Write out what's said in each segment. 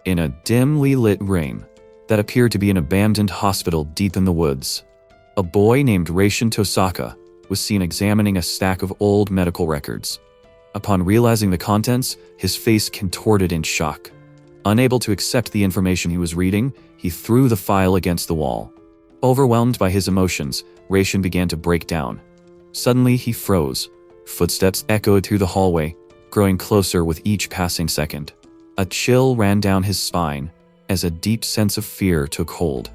in a dimly lit room that appeared to be an abandoned hospital deep in the woods. A boy named Reishin Tosaka was seen examining a stack of old medical records. Upon realizing the contents, his face contorted in shock. Unable to accept the information he was reading, he threw the file against the wall. Overwhelmed by his emotions, Reishin began to break down. Suddenly he froze. Footsteps echoed through the hallway, growing closer with each passing second. A chill ran down his spine as a deep sense of fear took hold.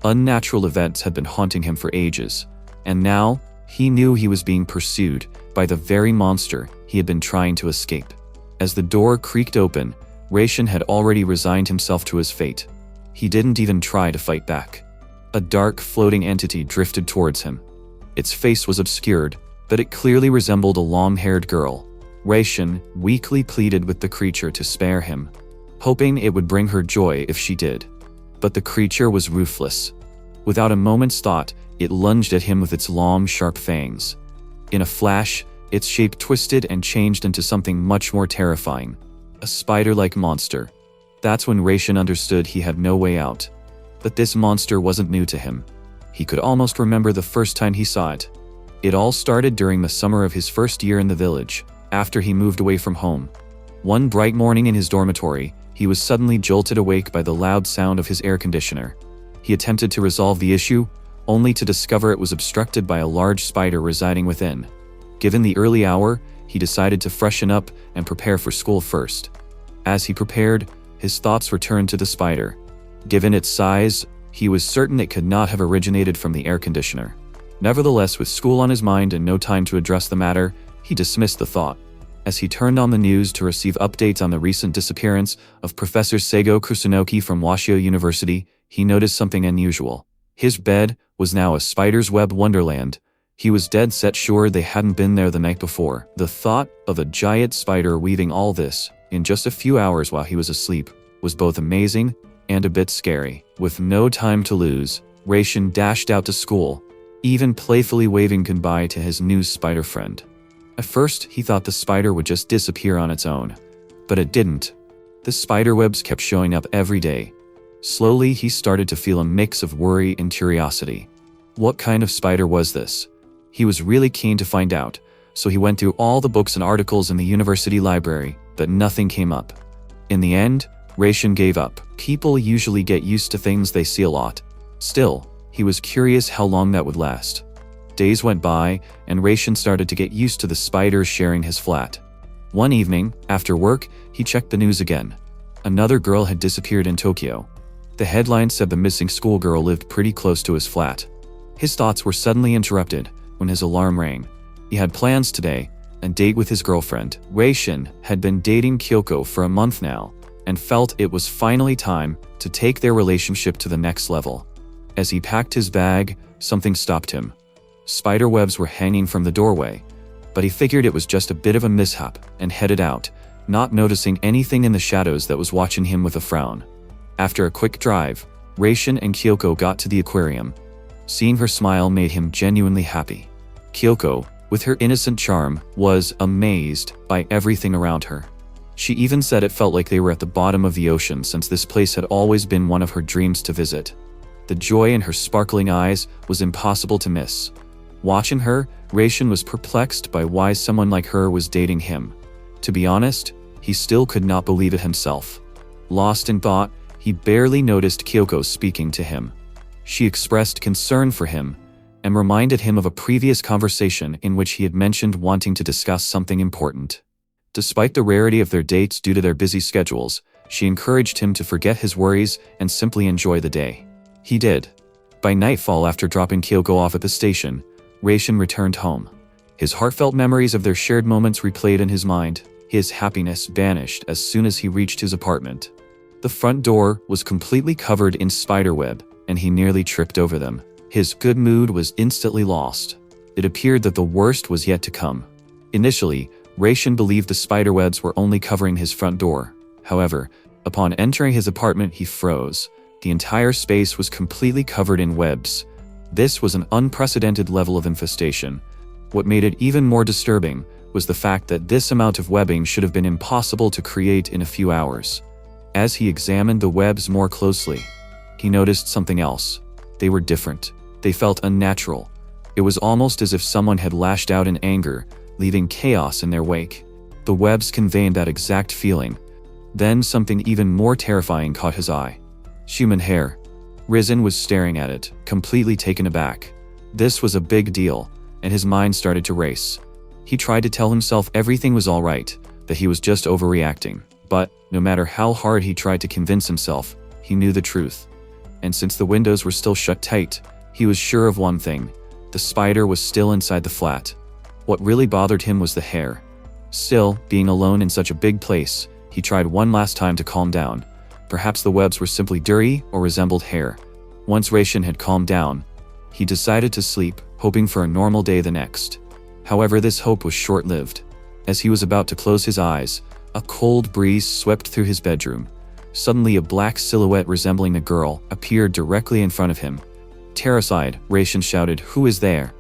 Unnatural events had been haunting him for ages, and now he knew he was being pursued by the very monster he had been trying to escape. As the door creaked open, Reishin had already resigned himself to his fate. He didn't even try to fight back. A dark, floating entity drifted towards him. Its face was obscured, but it clearly resembled a long-haired girl. Reishin weakly pleaded with the creature to spare him, hoping it would bring her joy if she did. But the creature was ruthless. Without a moment's thought, it lunged at him with its long, sharp fangs. In a flash, its shape twisted and changed into something much more terrifying. A spider-like monster. That's when Reishin understood he had no way out. But this monster wasn't new to him. He could almost remember the first time he saw it. It all started during the summer of his first year in the village, after he moved away from home. One bright morning in his dormitory, he was suddenly jolted awake by the loud sound of his air conditioner. He attempted to resolve the issue, only to discover it was obstructed by a large spider residing within. Given the early hour, he decided to freshen up and prepare for school first. As he prepared, his thoughts returned to the spider. Given its size, he was certain it could not have originated from the air conditioner. Nevertheless, with school on his mind and no time to address the matter, he dismissed the thought. As he turned on the news to receive updates on the recent disappearance of Professor Seigo Kusunoki from Washio University, he noticed something unusual. His bed was now a spider's web wonderland. He was dead set sure they hadn't been there the night before. The thought of a giant spider weaving all this, in just a few hours while he was asleep, was both amazing and a bit scary. With no time to lose, Reishin dashed out to school, even playfully waving goodbye to his new spider friend. At first, he thought the spider would just disappear on its own. But it didn't. The spider webs kept showing up every day. Slowly, he started to feel a mix of worry and curiosity. What kind of spider was this? He was really keen to find out, so he went through all the books and articles in the university library, but nothing came up. In the end, Reishin gave up. People usually get used to things they see a lot. Still, he was curious how long that would last. Days went by, and Reishin started to get used to the spiders sharing his flat. One evening, after work, he checked the news again. Another girl had disappeared in Tokyo. The headline said the missing schoolgirl lived pretty close to his flat. His thoughts were suddenly interrupted when his alarm rang. He had plans today, a date with his girlfriend. Reishin had been dating Kyoko for a month now, and felt it was finally time to take their relationship to the next level. As he packed his bag, something stopped him. Spider webs were hanging from the doorway, but he figured it was just a bit of a mishap and headed out, not noticing anything in the shadows that was watching him with a frown. After a quick drive, Reishin and Kyoko got to the aquarium. Seeing her smile made him genuinely happy. Kyoko, with her innocent charm, was amazed by everything around her. She even said it felt like they were at the bottom of the ocean since this place had always been one of her dreams to visit. The joy in her sparkling eyes was impossible to miss. Watching her, Reishin was perplexed by why someone like her was dating him. To be honest, he still could not believe it himself. Lost in thought, he barely noticed Kyoko speaking to him. She expressed concern for him and reminded him of a previous conversation in which he had mentioned wanting to discuss something important. Despite the rarity of their dates due to their busy schedules, she encouraged him to forget his worries and simply enjoy the day. He did. By nightfall, after dropping Kyoko off at the station, Reishin returned home. His heartfelt memories of their shared moments replayed in his mind. His happiness vanished as soon as he reached his apartment. The front door was completely covered in spiderweb, and he nearly tripped over them. His good mood was instantly lost. It appeared that the worst was yet to come. Initially, Reishin believed the spiderwebs were only covering his front door. However, upon entering his apartment, he froze. The entire space was completely covered in webs. This was an unprecedented level of infestation. What made it even more disturbing was the fact that this amount of webbing should have been impossible to create in a few hours. As he examined the webs more closely, he noticed something else. They were different. They felt unnatural. It was almost as if someone had lashed out in anger, leaving chaos in their wake. The webs conveyed that exact feeling. Then something even more terrifying caught his eye. Human hair. Risen was staring at it, completely taken aback. This was a big deal, and his mind started to race. He tried to tell himself everything was all right, that he was just overreacting. But, no matter how hard he tried to convince himself, he knew the truth. And since the windows were still shut tight, he was sure of one thing. The spider was still inside the flat. What really bothered him was the hair. Still, being alone in such a big place, he tried one last time to calm down. Perhaps the webs were simply dirty or resembled hair. Once Raishin had calmed down, he decided to sleep, hoping for a normal day the next. However, this hope was short-lived. As he was about to close his eyes, a cold breeze swept through his bedroom. Suddenly, a black silhouette resembling a girl appeared directly in front of him. Terrified, Raishin shouted, "Who is there?"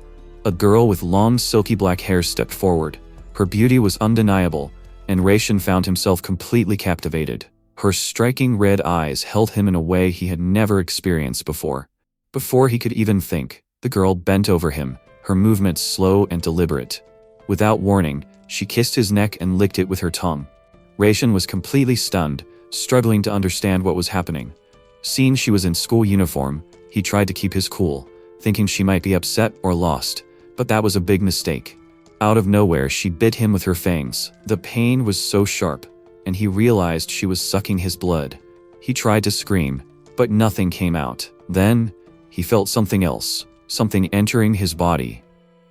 A girl with long, silky black hair stepped forward. Her beauty was undeniable, and Raishin found himself completely captivated. Her striking red eyes held him in a way he had never experienced before. Before he could even think, the girl bent over him, her movements slow and deliberate. Without warning, she kissed his neck and licked it with her tongue. Raishin was completely stunned, struggling to understand what was happening. Seeing she was in school uniform, he tried to keep his cool, thinking she might be upset or lost, but that was a big mistake. Out of nowhere, she bit him with her fangs. The pain was so sharp, and he realized she was sucking his blood. He tried to scream, but nothing came out. Then, he felt something else, something entering his body.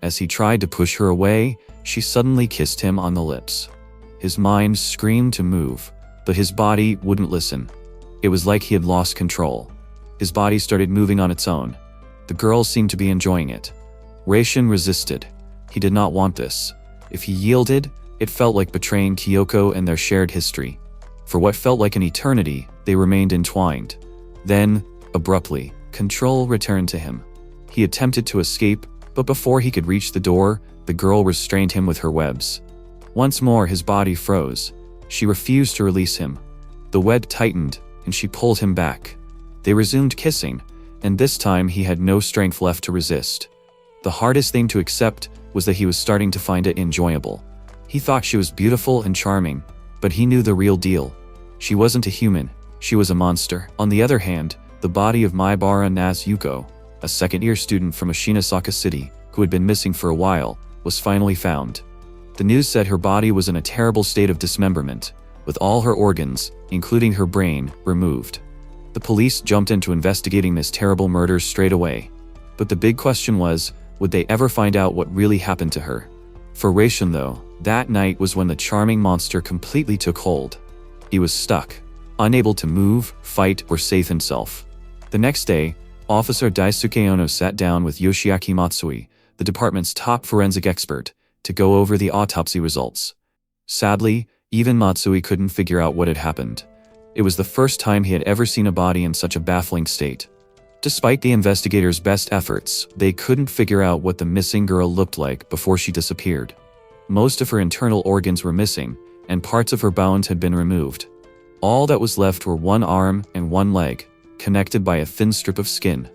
As he tried to push her away, she suddenly kissed him on the lips. His mind screamed to move, but his body wouldn't listen. It was like he had lost control. His body started moving on its own. The girl seemed to be enjoying it. Raishin resisted. He did not want this. If he yielded, it felt like betraying Kyoko and their shared history. For what felt like an eternity, they remained entwined. Then, abruptly, control returned to him. He attempted to escape, but before he could reach the door, the girl restrained him with her webs. Once more, his body froze. She refused to release him. The web tightened, and she pulled him back. They resumed kissing, and this time he had no strength left to resist. The hardest thing to accept was that he was starting to find it enjoyable. He thought she was beautiful and charming, but he knew the real deal. She wasn't a human, she was a monster. On the other hand, the body of Maibara Yuko, a second-year student from Ashinosaka City, who had been missing for a while, was finally found. The news said her body was in a terrible state of dismemberment, with all her organs, including her brain, removed. The police jumped into investigating this terrible murder straight away. But the big question was, would they ever find out what really happened to her? For Raishin, though, that night was when the charming monster completely took hold. He was stuck, unable to move, fight, or save himself. The next day, Officer Daisuke Ono sat down with Yoshiaki Matsui, the department's top forensic expert, to go over the autopsy results. Sadly, even Matsui couldn't figure out what had happened. It was the first time he had ever seen a body in such a baffling state. Despite the investigators' best efforts, they couldn't figure out what the missing girl looked like before she disappeared. Most of her internal organs were missing, and parts of her bones had been removed. All that was left were one arm and one leg, connected by a thin strip of skin.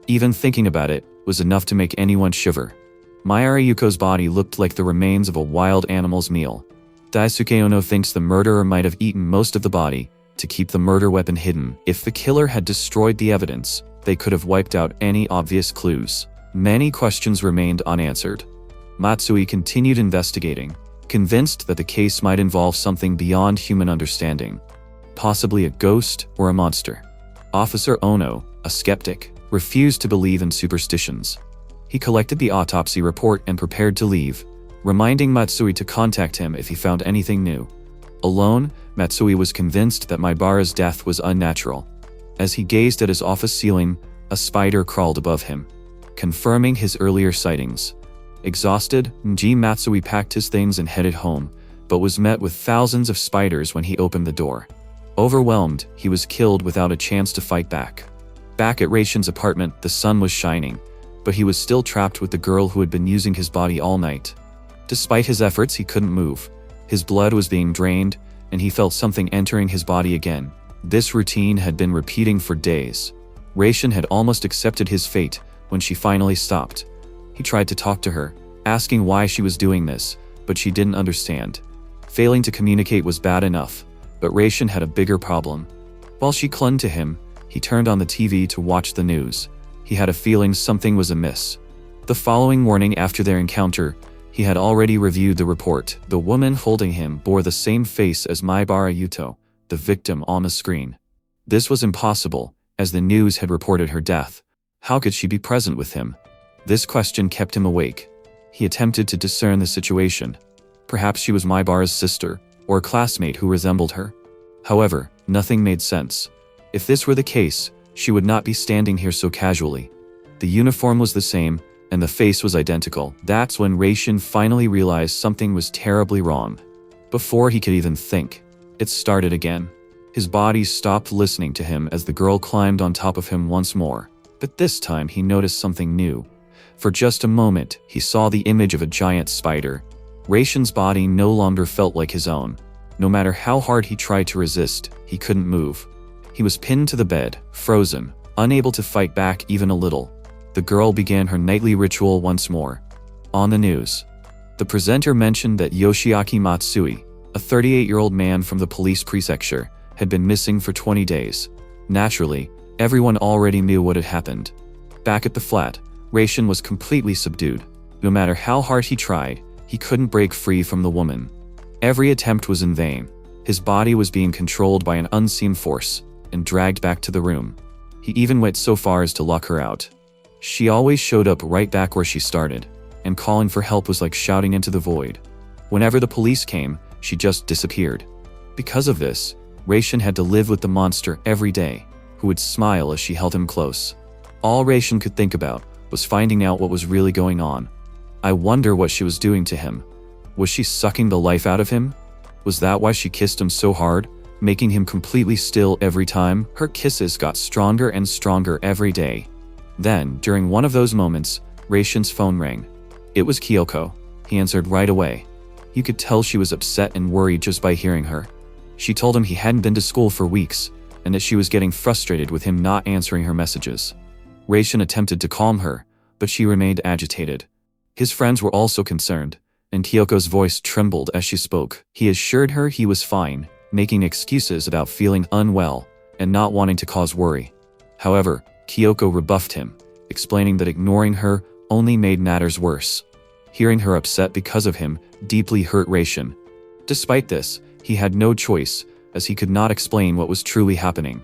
Even thinking about it was enough to make anyone shiver. Mayara Yuko's body looked like the remains of a wild animal's meal. Daisuke Ono thinks the murderer might have eaten most of the body to keep the murder weapon hidden. If the killer had destroyed the evidence, they could have wiped out any obvious clues. Many questions remained unanswered. Matsui continued investigating, convinced that the case might involve something beyond human understanding, possibly a ghost or a monster. Officer Ono, a skeptic, refused to believe in superstitions. He collected the autopsy report and prepared to leave, reminding Matsui to contact him if he found anything new. Alone, Matsui was convinced that Maibara's death was unnatural. As he gazed at his office ceiling, a spider crawled above him, confirming his earlier sightings. Exhausted, Nji Matsui packed his things and headed home, but was met with thousands of spiders when he opened the door. Overwhelmed, he was killed without a chance to fight back. Back at Raishin's apartment, the sun was shining, but he was still trapped with the girl who had been using his body all night. Despite his efforts, he couldn't move. His blood was being drained, and he felt something entering his body again. This routine had been repeating for days. Raishin had almost accepted his fate when she finally stopped. He tried to talk to her, asking why she was doing this, but she didn't understand. Failing to communicate was bad enough, but Raishin had a bigger problem. While she clung to him, he turned on the TV to watch the news. He had a feeling something was amiss. The following morning after their encounter, he had already reviewed the report. The woman holding him bore the same face as Maibara Yuto, the victim on the screen. This was impossible, as the news had reported her death. How could she be present with him? This question kept him awake. He attempted to discern the situation. Perhaps she was Maibara's sister, or a classmate who resembled her. However, nothing made sense. If this were the case, she would not be standing here so casually. The uniform was the same, and the face was identical. That's when Raishin finally realized something was terribly wrong. Before he could even think, it started again. His body stopped listening to him as the girl climbed on top of him once more. But this time he noticed something new. For just a moment, he saw the image of a giant spider. Raishin's body no longer felt like his own. No matter how hard he tried to resist, he couldn't move. He was pinned to the bed, frozen, unable to fight back even a little. The girl began her nightly ritual once more. On the news, the presenter mentioned that Yoshiaki Matsui, a 38-year-old man from the police prefecture, had been missing for 20 days. Naturally, everyone already knew what had happened. Back at the flat, Raishin was completely subdued. No matter how hard he tried, he couldn't break free from the woman. Every attempt was in vain. His body was being controlled by an unseen force and dragged back to the room. He even went so far as to lock her out. She always showed up right back where she started, and calling for help was like shouting into the void. Whenever the police came, she just disappeared. Because of this, Raishin had to live with the monster every day, who would smile as she held him close. All Raishin could think about was finding out what was really going on. I wonder what she was doing to him. Was she sucking the life out of him? Was that why she kissed him so hard, making him completely still every time? Her kisses got stronger and stronger every day. Then, during one of those moments, Raishin's phone rang. It was Kyoko. He answered right away. You could tell she was upset and worried just by hearing her. She told him he hadn't been to school for weeks, and that she was getting frustrated with him not answering her messages. Raishin attempted to calm her, but she remained agitated. His friends were also concerned, and Kyoko's voice trembled as she spoke. He assured her he was fine, making excuses about feeling unwell and not wanting to cause worry. However, Kyoko rebuffed him, explaining that ignoring her only made matters worse. Hearing her upset because of him deeply hurt Raishin. Despite this, he had no choice, as he could not explain what was truly happening.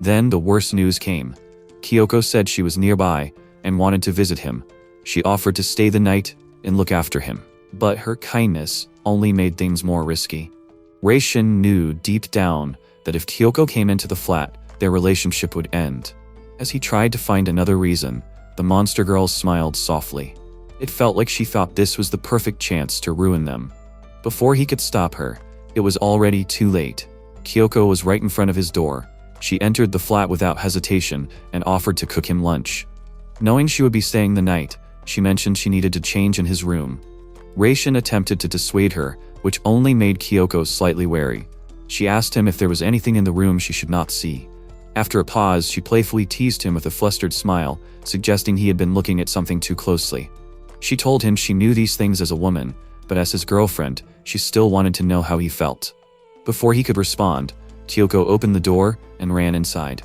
Then the worst news came. Kyoko said she was nearby and wanted to visit him. She offered to stay the night and look after him. But her kindness only made things more risky. Raishin knew deep down that if Kyoko came into the flat, their relationship would end. As he tried to find another reason, the monster girl smiled softly. It felt like she thought this was the perfect chance to ruin them. Before he could stop her, it was already too late. Kyoko was right in front of his door. She entered the flat without hesitation and offered to cook him lunch. Knowing she would be staying the night, she mentioned she needed to change in his room. Raishin attempted to dissuade her, which only made Kyoko slightly wary. She asked him if there was anything in the room she should not see. After a pause, she playfully teased him with a flustered smile, suggesting he had been looking at something too closely. She told him she knew these things as a woman, but as his girlfriend, she still wanted to know how he felt. Before he could respond, Kyoko opened the door and ran inside.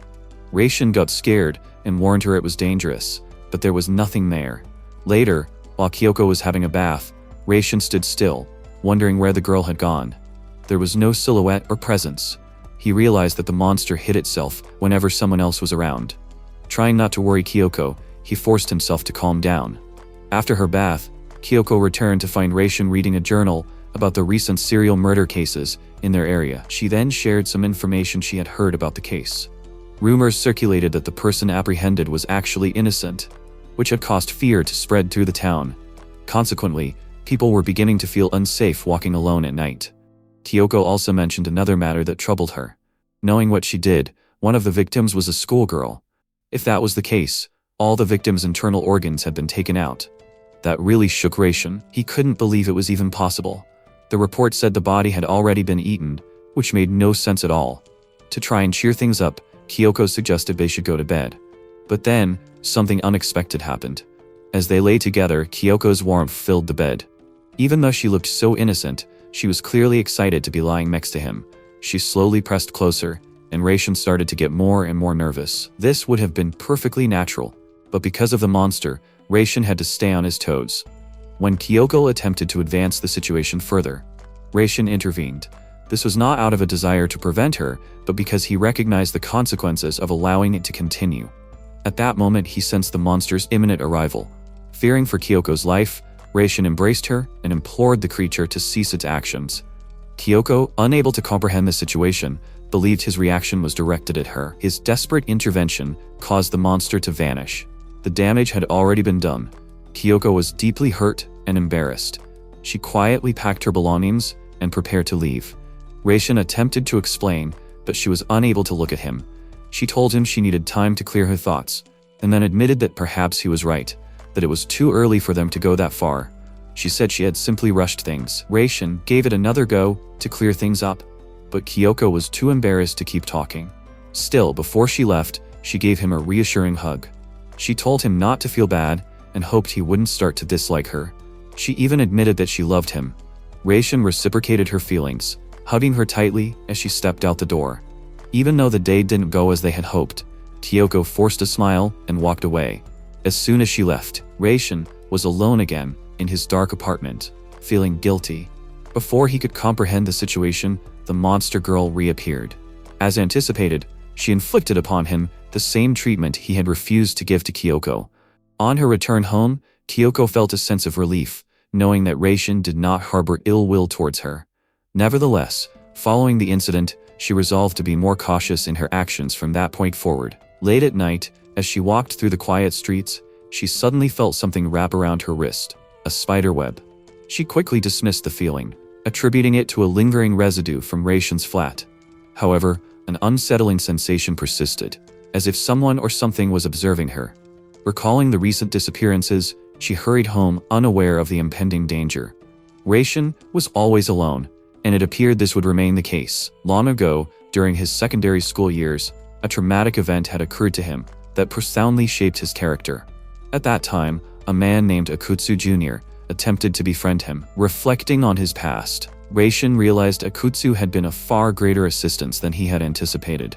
Raishin got scared and warned her it was dangerous, but there was nothing there. Later, while Kyoko was having a bath, Raishin stood still, wondering where the girl had gone. There was no silhouette or presence. He realized that the monster hid itself whenever someone else was around. Trying not to worry Kyoko, he forced himself to calm down. After her bath, Kyoko returned to find Raishin reading a journal about the recent serial murder cases in their area. She then shared some information she had heard about the case. Rumors circulated that the person apprehended was actually innocent, which had caused fear to spread through the town. Consequently, people were beginning to feel unsafe walking alone at night. Kyoko also mentioned another matter that troubled her. Knowing what she did, one of the victims was a schoolgirl. If that was the case, all the victim's internal organs had been taken out. That really shook Raishin. He couldn't believe it was even possible. The report said the body had already been eaten, which made no sense at all. To try and cheer things up, Kyoko suggested they should go to bed. But then, something unexpected happened. As they lay together, Kyoko's warmth filled the bed. Even though she looked so innocent, she was clearly excited to be lying next to him. She slowly pressed closer, and Reishin started to get more and more nervous. This would have been perfectly natural, but because of the monster, Reishin had to stay on his toes. When Kyoko attempted to advance the situation further, Reishin intervened. This was not out of a desire to prevent her, but because he recognized the consequences of allowing it to continue. At that moment, he sensed the monster's imminent arrival. Fearing for Kyoko's life, Reishin embraced her and implored the creature to cease its actions. Kyoko, unable to comprehend the situation, believed his reaction was directed at her. His desperate intervention caused the monster to vanish. The damage had already been done. Kyoko was deeply hurt and embarrassed. She quietly packed her belongings and prepared to leave. Reishin attempted to explain, but she was unable to look at him. She told him she needed time to clear her thoughts, and then admitted that perhaps he was right, that it was too early for them to go that far. She said she had simply rushed things. Reishin gave it another go to clear things up, but Kyoko was too embarrassed to keep talking. Still, before she left, she gave him a reassuring hug. She told him not to feel bad and hoped he wouldn't start to dislike her. She even admitted that she loved him. Reishin reciprocated her feelings, hugging her tightly as she stepped out the door. Even though the day didn't go as they had hoped, Kyoko forced a smile and walked away. As soon as she left, Reishin was alone again in his dark apartment, feeling guilty. Before he could comprehend the situation, the monster girl reappeared. As anticipated, she inflicted upon him the same treatment he had refused to give to Kyoko. On her return home, Kyoko felt a sense of relief, knowing that Reishin did not harbor ill will towards her. Nevertheless, following the incident, she resolved to be more cautious in her actions from that point forward. Late at night, as she walked through the quiet streets, she suddenly felt something wrap around her wrist, a spider web. She quickly dismissed the feeling, attributing it to a lingering residue from Reishin's flat. However, an unsettling sensation persisted, as if someone or something was observing her. Recalling the recent disappearances, she hurried home unaware of the impending danger. Reishin was always alone, and it appeared this would remain the case. Long ago, during his secondary school years, a traumatic event had occurred to him that profoundly shaped his character. At that time, a man named Akutsu Jr. attempted to befriend him. Reflecting on his past, Reishin realized Akutsu had been a far greater assistance than he had anticipated.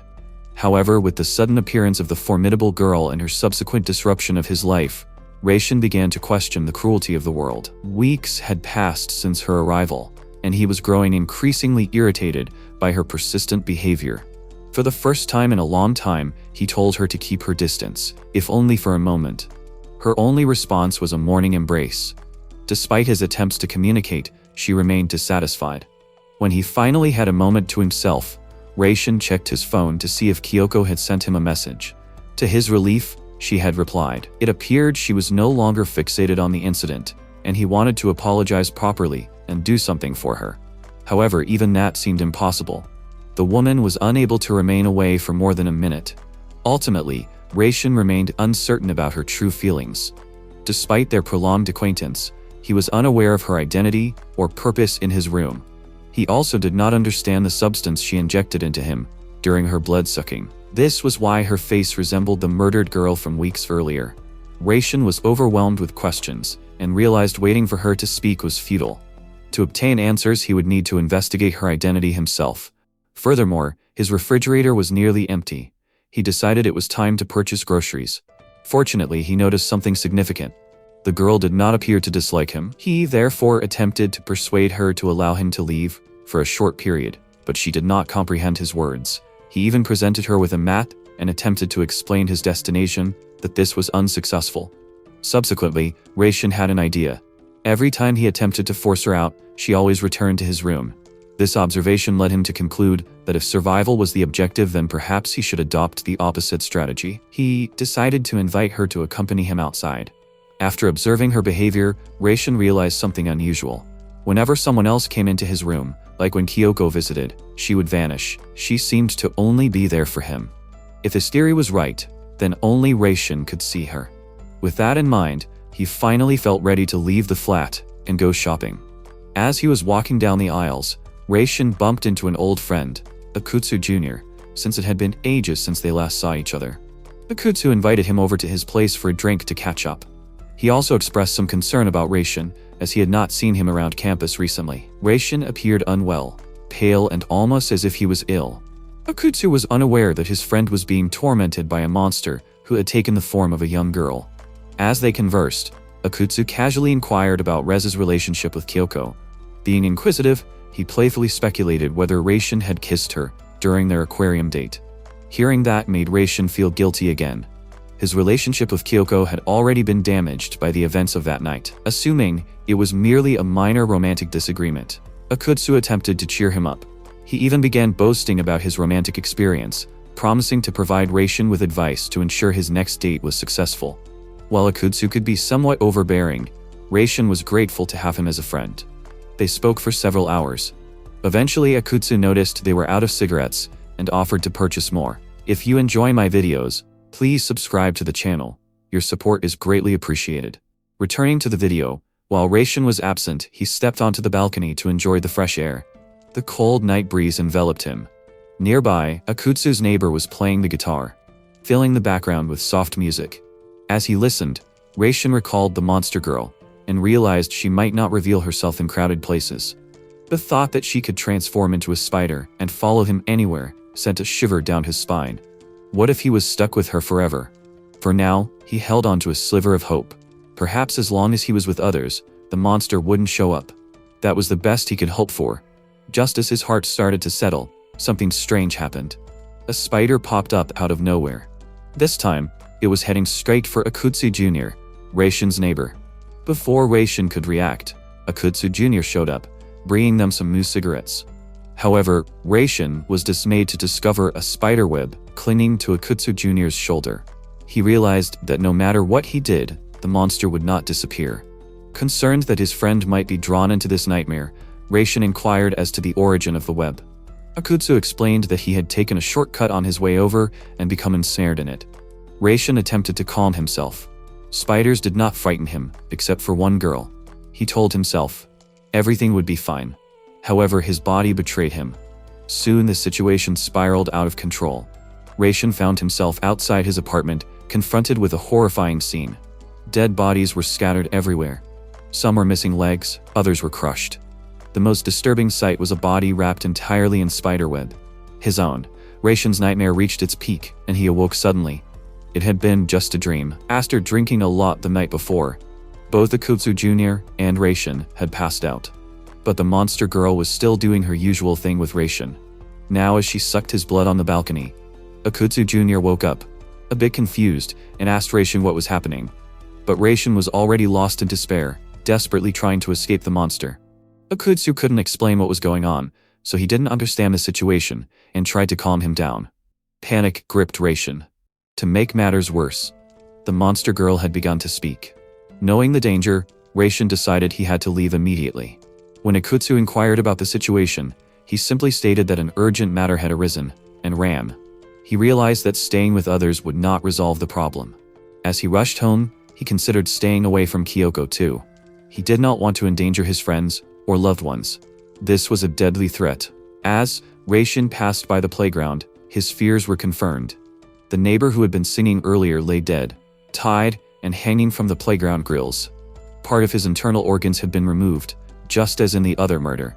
However, with the sudden appearance of the formidable girl and her subsequent disruption of his life, Reishin began to question the cruelty of the world. Weeks had passed since her arrival, and he was growing increasingly irritated by her persistent behavior. For the first time in a long time, he told her to keep her distance, if only for a moment. Her only response was a morning embrace. Despite his attempts to communicate, she remained dissatisfied. When he finally had a moment to himself, Reishin checked his phone to see if Kyoko had sent him a message. To his relief, she had replied. It appeared she was no longer fixated on the incident, and he wanted to apologize properly and do something for her. However, even that seemed impossible. The woman was unable to remain away for more than a minute. Ultimately, Reishin remained uncertain about her true feelings. Despite their prolonged acquaintance, he was unaware of her identity or purpose in his room. He also did not understand the substance she injected into him during her blood-sucking. This was why her face resembled the murdered girl from weeks earlier. Reishin was overwhelmed with questions and realized waiting for her to speak was futile. To obtain answers, he would need to investigate her identity himself. Furthermore, his refrigerator was nearly empty. He decided it was time to purchase groceries. Fortunately, he noticed something significant. The girl did not appear to dislike him. He therefore attempted to persuade her to allow him to leave for a short period, but she did not comprehend his words. He even presented her with a mat and attempted to explain his destination, that this was unsuccessful. Subsequently, Reishin had an idea. Every time he attempted to force her out, she always returned to his room. This observation led him to conclude that if survival was the objective, then perhaps he should adopt the opposite strategy. He decided to invite her to accompany him outside. After observing her behavior, Reishin realized something unusual. Whenever someone else came into his room, like when Kyoko visited, she would vanish. She seemed to only be there for him. If his theory was right, then only Reishin could see her. With that in mind, he finally felt ready to leave the flat and go shopping. As he was walking down the aisles, Reishin bumped into an old friend, Akutsu Jr. since it had been ages since they last saw each other. Akutsu invited him over to his place for a drink to catch up. He also expressed some concern about Reishin, as he had not seen him around campus recently. Reishin appeared unwell, pale and almost as if he was ill. Akutsu was unaware that his friend was being tormented by a monster who had taken the form of a young girl. As they conversed, Akutsu casually inquired about Rez's relationship with Kyoko. Being inquisitive, he playfully speculated whether Reishin had kissed her during their aquarium date. Hearing that made Reishin feel guilty again. His relationship with Kyoko had already been damaged by the events of that night. Assuming it was merely a minor romantic disagreement, Akutsu attempted to cheer him up. He even began boasting about his romantic experience, promising to provide Reishin with advice to ensure his next date was successful. While Akutsu could be somewhat overbearing, Reishin was grateful to have him as a friend. They spoke for several hours. Eventually, Akutsu noticed they were out of cigarettes and offered to purchase more. If you enjoy my videos, please subscribe to the channel. Your support is greatly appreciated. Returning to the video, while Reishin was absent, he stepped onto the balcony to enjoy the fresh air. The cold night breeze enveloped him. Nearby, Akutsu's neighbor was playing the guitar, filling the background with soft music. As he listened, Reishin recalled the monster girl and realized she might not reveal herself in crowded places. The thought that she could transform into a spider and follow him anywhere sent a shiver down his spine. What if he was stuck with her forever? For now, he held on to a sliver of hope. Perhaps as long as he was with others, the monster wouldn't show up. That was the best he could hope for. Just as his heart started to settle, something strange happened. A spider popped up out of nowhere. This time, it was heading straight for Akutsu Jr., Reishin's neighbor. Before Reishin could react, Akutsu Jr. showed up, bringing them some moose cigarettes. However, Reishin was dismayed to discover a spider web clinging to Akutsu Jr.'s shoulder. He realized that no matter what he did, the monster would not disappear. Concerned that his friend might be drawn into this nightmare, Reishin inquired as to the origin of the web. Akutsu explained that he had taken a shortcut on his way over and become ensnared in it. Reishin attempted to calm himself. Spiders did not frighten him, except for one girl. He told himself everything would be fine. However, his body betrayed him. Soon the situation spiraled out of control. Reishin found himself outside his apartment, confronted with a horrifying scene. Dead bodies were scattered everywhere. Some were missing legs, others were crushed. The most disturbing sight was a body wrapped entirely in spiderweb. His own. Reishin's nightmare reached its peak, and he awoke suddenly. It had been just a dream. After drinking a lot the night before, both Akutsu Jr. and Reishin had passed out. But the monster girl was still doing her usual thing with Reishin. Now as she sucked his blood on the balcony, Akutsu Jr. woke up, a bit confused, and asked Reishin what was happening. But Reishin was already lost in despair, desperately trying to escape the monster. Akutsu couldn't explain what was going on, so he didn't understand the situation and tried to calm him down. Panic gripped Reishin. To make matters worse, the monster girl had begun to speak. Knowing the danger, Reishin decided he had to leave immediately. When Akutsu inquired about the situation, he simply stated that an urgent matter had arisen, and ran. He realized that staying with others would not resolve the problem. As he rushed home, he considered staying away from Kyoko too. He did not want to endanger his friends or loved ones. This was a deadly threat. As Reishin passed by the playground, his fears were confirmed. The neighbor who had been singing earlier lay dead, tied, and hanging from the playground grills. Part of his internal organs had been removed, just as in the other murder.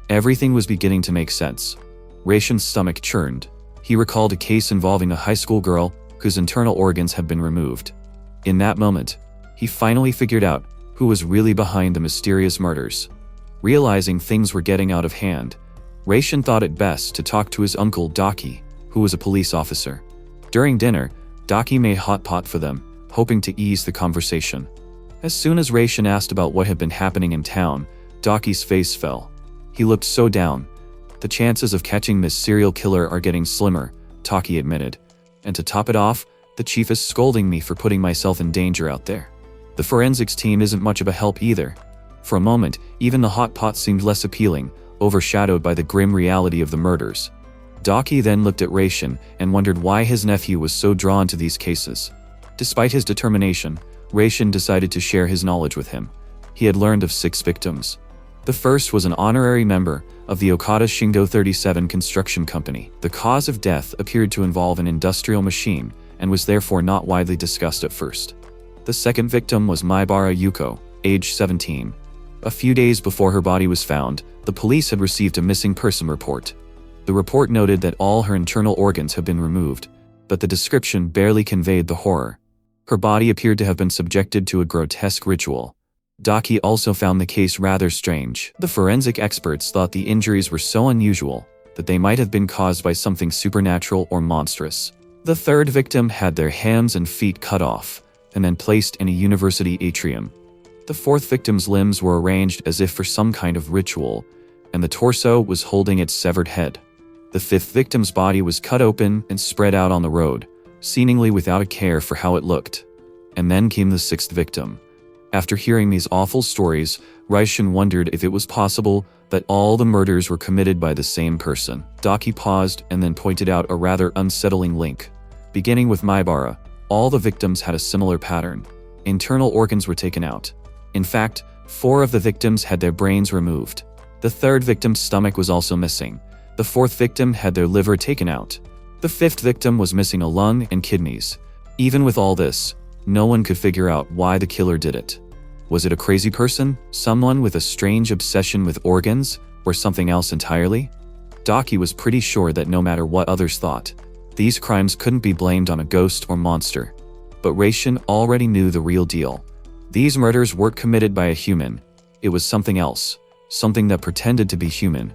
Everything was beginning to make sense. Reishin's stomach churned. He recalled a case involving a high school girl whose internal organs had been removed. In that moment, he finally figured out who was really behind the mysterious murders. Realizing things were getting out of hand, Reishin thought it best to talk to his uncle Daki, who was a police officer. During dinner, Daki made hot pot for them, hoping to ease the conversation. As soon as Reishin asked about what had been happening in town, Daki's face fell. He looked so down. The chances of catching this serial killer are getting slimmer, Taki admitted. And to top it off, the chief is scolding me for putting myself in danger out there. The forensics team isn't much of a help either. For a moment, even the hot pot seemed less appealing, overshadowed by the grim reality of the murders. Daki then looked at Reishin and wondered why his nephew was so drawn to these cases. Despite his determination, Reishin decided to share his knowledge with him. He had learned of 6 victims. The first was an honorary member of the Okada Shingo 37 construction company. The cause of death appeared to involve an industrial machine and was therefore not widely discussed at first. The second victim was Maibara Yuko, age 17. A few days before her body was found, the police had received a missing person report. The report noted that all her internal organs had been removed, but the description barely conveyed the horror. Her body appeared to have been subjected to a grotesque ritual. Daki also found the case rather strange. The forensic experts thought the injuries were so unusual that they might have been caused by something supernatural or monstrous. The third victim had their hands and feet cut off and then placed in a university atrium. The fourth victim's limbs were arranged as if for some kind of ritual, and the torso was holding its severed head. The fifth victim's body was cut open and spread out on the road, seemingly without a care for how it looked. And then came the sixth victim. After hearing these awful stories, Raishin wondered if it was possible that all the murders were committed by the same person. Daki paused and then pointed out a rather unsettling link. Beginning with Maibara, all the victims had a similar pattern. Internal organs were taken out. In fact, 4 of the victims had their brains removed. The third victim's stomach was also missing. The fourth victim had their liver taken out. The fifth victim was missing a lung and kidneys. Even with all this, no one could figure out why the killer did it. Was it a crazy person, someone with a strange obsession with organs, or something else entirely? Daki was pretty sure that no matter what others thought, these crimes couldn't be blamed on a ghost or monster. But Raishin already knew the real deal. These murders weren't committed by a human. It was something else, something that pretended to be human.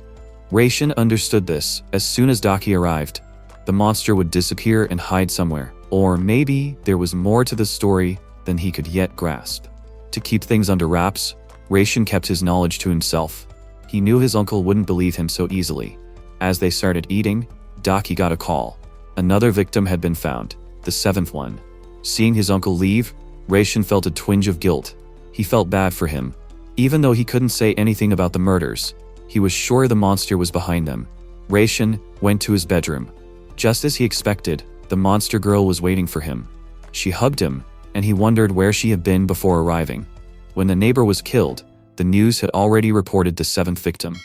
Raishin understood this. As soon as Daki arrived, the monster would disappear and hide somewhere. Or maybe there was more to the story than he could yet grasp. To keep things under wraps, Raishin kept his knowledge to himself. He knew his uncle wouldn't believe him so easily. As they started eating, Daki got a call. Another victim had been found, the 7th one. Seeing his uncle leave, Raishin felt a twinge of guilt. He felt bad for him. Even though he couldn't say anything about the murders, he was sure the monster was behind them. Raishin went to his bedroom. Just as he expected, the monster girl was waiting for him. She hugged him, and he wondered where she had been before arriving. When the neighbor was killed, the news had already reported the 7th victim.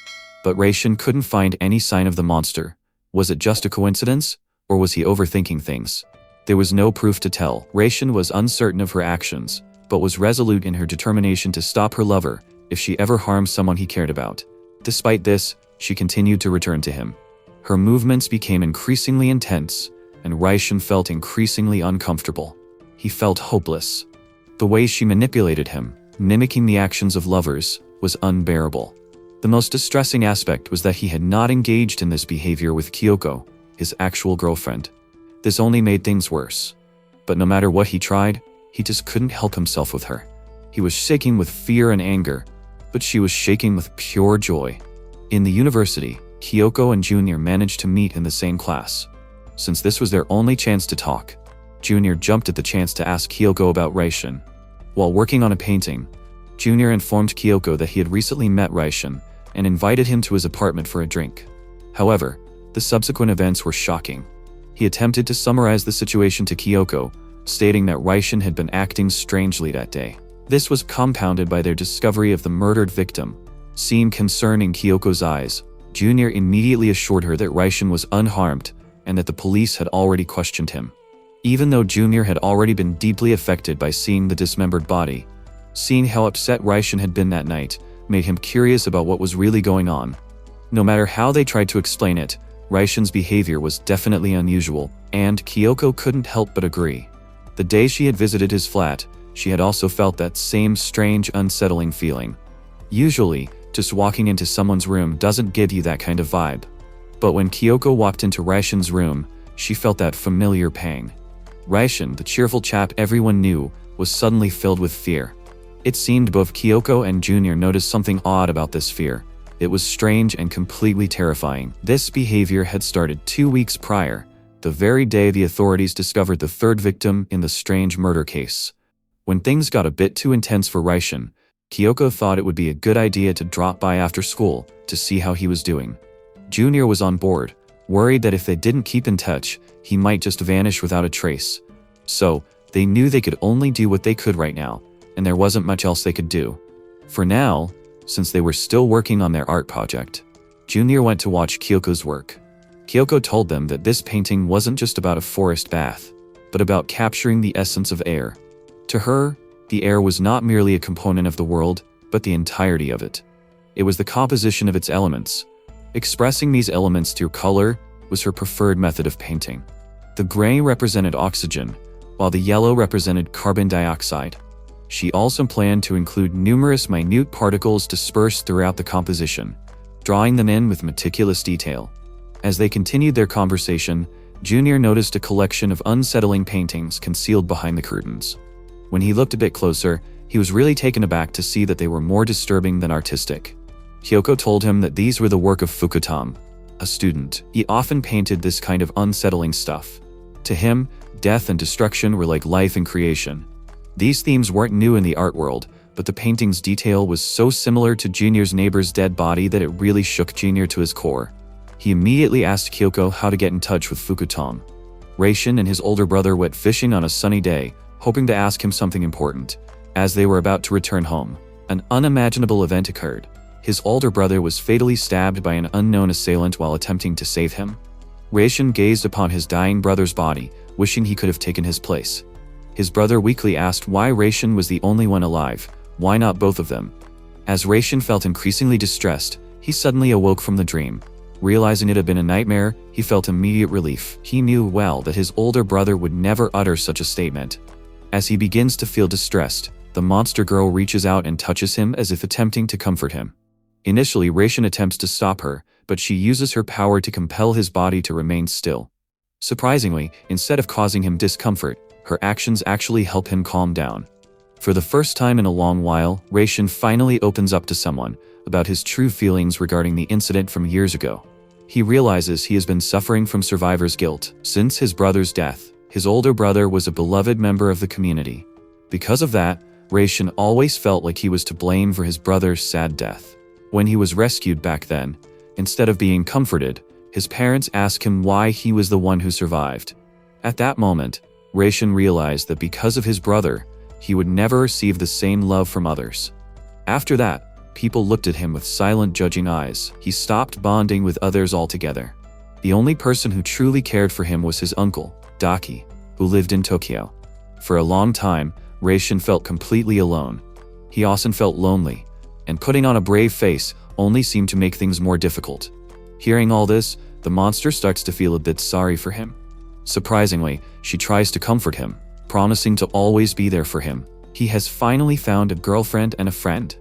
But Raishin couldn't find any sign of the monster. Was it just a coincidence, or was he overthinking things? There was no proof to tell. Raishin was uncertain of her actions, but was resolute in her determination to stop her lover if she ever harmed someone he cared about. Despite this, she continued to return to him. Her movements became increasingly intense, and Raishin felt increasingly uncomfortable. He felt hopeless. The way she manipulated him, mimicking the actions of lovers, was unbearable. The most distressing aspect was that he had not engaged in this behavior with Kyoko, his actual girlfriend. This only made things worse. But no matter what he tried, he just couldn't help himself with her. He was shaking with fear and anger, but she was shaking with pure joy. In the university, Kyoko and Junior managed to meet in the same class. Since this was their only chance to talk, Junior jumped at the chance to ask Kyoko about Raishin. While working on a painting, Junior informed Kyoko that he had recently met Raishin and invited him to his apartment for a drink. However, the subsequent events were shocking. He attempted to summarize the situation to Kyoko, stating that Raishin had been acting strangely that day. This was compounded by their discovery of the murdered victim. Seeing concern in Kyoko's eyes, Junior immediately assured her that Raishin was unharmed and that the police had already questioned him. Even though Junior had already been deeply affected by seeing the dismembered body, seeing how upset Raishin had been that night made him curious about what was really going on. No matter how they tried to explain it, Raishin's behavior was definitely unusual, and Kyoko couldn't help but agree. The day she had visited his flat, she had also felt that same strange, unsettling feeling. Usually, just walking into someone's room doesn't give you that kind of vibe. But when Kyoko walked into Raishin's room, she felt that familiar pang. Raishin, the cheerful chap everyone knew, was suddenly filled with fear. It seemed both Kyoko and Junior noticed something odd about this fear. It was strange and completely terrifying. This behavior had started 2 weeks prior, the very day the authorities discovered the 3rd victim in the strange murder case. When things got a bit too intense for Raishin, Kyoko thought it would be a good idea to drop by after school to see how he was doing. Junior was on board, worried that if they didn't keep in touch, he might just vanish without a trace. So, they knew they could only do what they could right now, and there wasn't much else they could do. For now, Since they were still working on their art project, Junior went to watch Kyoko's work. Kyoko told them that this painting wasn't just about a forest bath, but about capturing the essence of air. To her, the air was not merely a component of the world, but the entirety of it. It was the composition of its elements. Expressing these elements through color was her preferred method of painting. The gray represented oxygen, while the yellow represented carbon dioxide. She also planned to include numerous minute particles dispersed throughout the composition, drawing them in with meticulous detail. As they continued their conversation, Junior noticed a collection of unsettling paintings concealed behind the curtains. When he looked a bit closer, he was really taken aback to see that they were more disturbing than artistic. Kyoko told him that these were the work of Fukutam, a student. He often painted this kind of unsettling stuff. To him, death and destruction were like life and creation. These themes weren't new in the art world, but the painting's detail was so similar to Junior's neighbor's dead body that it really shook Junior to his core. He immediately asked Kyoko how to get in touch with Fukutam. Reishin and his older brother went fishing on a sunny day, hoping to ask him something important. As they were about to return home, an unimaginable event occurred. His older brother was fatally stabbed by an unknown assailant while attempting to save him. Reishin gazed upon his dying brother's body, wishing he could have taken his place. His brother weakly asked why Reishin was the only one alive, why not both of them? As Reishin felt increasingly distressed, he suddenly awoke from the dream. Realizing it had been a nightmare, he felt immediate relief. He knew well that his older brother would never utter such a statement. As he begins to feel distressed, the monster girl reaches out and touches him as if attempting to comfort him. Initially, Reishin attempts to stop her, but she uses her power to compel his body to remain still. Surprisingly, instead of causing him discomfort, her actions actually help him calm down. For the first time in a long while, Reishin finally opens up to someone about his true feelings regarding the incident from years ago. He realizes he has been suffering from survivor's guilt. Since his brother's death, his older brother was a beloved member of the community. Because of that, Reishin always felt like he was to blame for his brother's sad death. When he was rescued back then, instead of being comforted, his parents asked him why he was the one who survived. At that moment, Reishin realized that because of his brother, he would never receive the same love from others. After that, people looked at him with silent judging eyes. He stopped bonding with others altogether. The only person who truly cared for him was his uncle, Daki, who lived in Tokyo. For a long time, Reishin felt completely alone. He often felt lonely, and putting on a brave face only seemed to make things more difficult. Hearing all this, the monster starts to feel a bit sorry for him. Surprisingly, she tries to comfort him, promising to always be there for him. He has finally found a girlfriend and a friend.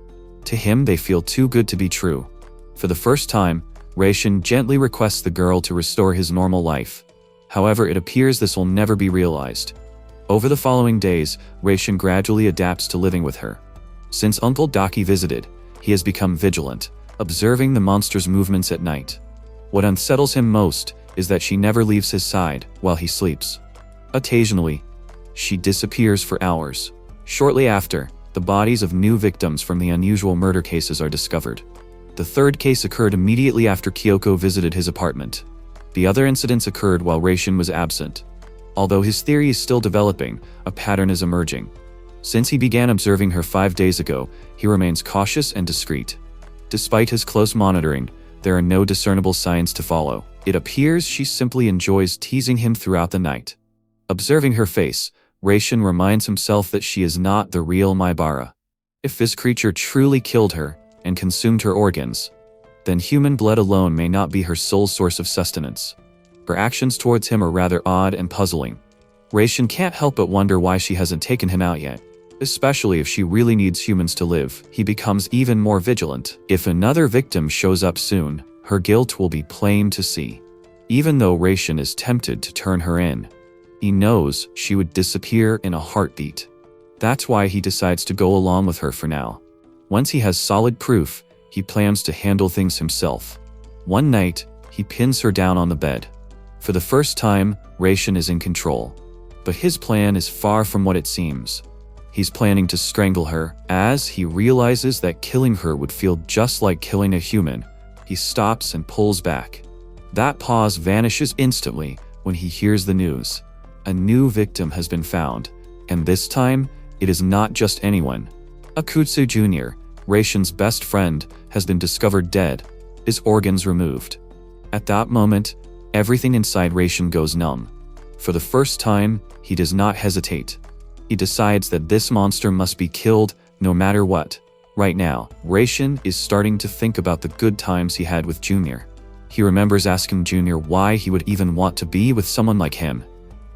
To him, they feel too good to be true. For the first time, Reishin gently requests the girl to restore his normal life. However, it appears this will never be realized. Over the following days, Reishin gradually adapts to living with her. Since Uncle Daki visited, he has become vigilant, observing the monster's movements at night. What unsettles him most is that she never leaves his side while he sleeps. Occasionally, she disappears for hours. Shortly after, the bodies of new victims from the unusual murder cases are discovered. The third case occurred immediately after Kyoko visited his apartment. The other incidents occurred while Reishin was absent. Although his theory is still developing, a pattern is emerging. Since he began observing her 5 days ago, he remains cautious and discreet. Despite his close monitoring, there are no discernible signs to follow. It appears she simply enjoys teasing him throughout the night. Observing her face, Reishin reminds himself that she is not the real Maibara. If this creature truly killed her and consumed her organs, then human blood alone may not be her sole source of sustenance. Her actions towards him are rather odd and puzzling. Reishin can't help but wonder why she hasn't taken him out yet. Especially if she really needs humans to live, he becomes even more vigilant. If another victim shows up soon, her guilt will be plain to see. Even though Reishin is tempted to turn her in, he knows she would disappear in a heartbeat. That's why he decides to go along with her for now. Once he has solid proof, he plans to handle things himself. One night, he pins her down on the bed. For the first time, Reishin is in control. But his plan is far from what it seems. He's planning to strangle her. As he realizes that killing her would feel just like killing a human, he stops and pulls back. That pause vanishes instantly when he hears the news. A new victim has been found, and this time, it is not just anyone. Akutsu Jr., Reishin's best friend, has been discovered dead, his organs removed. At that moment, everything inside Reishin goes numb. For the first time, he does not hesitate. He decides that this monster must be killed no matter what. Right now, Reishin is starting to think about the good times he had with Junior. He remembers asking Junior why he would even want to be with someone like him.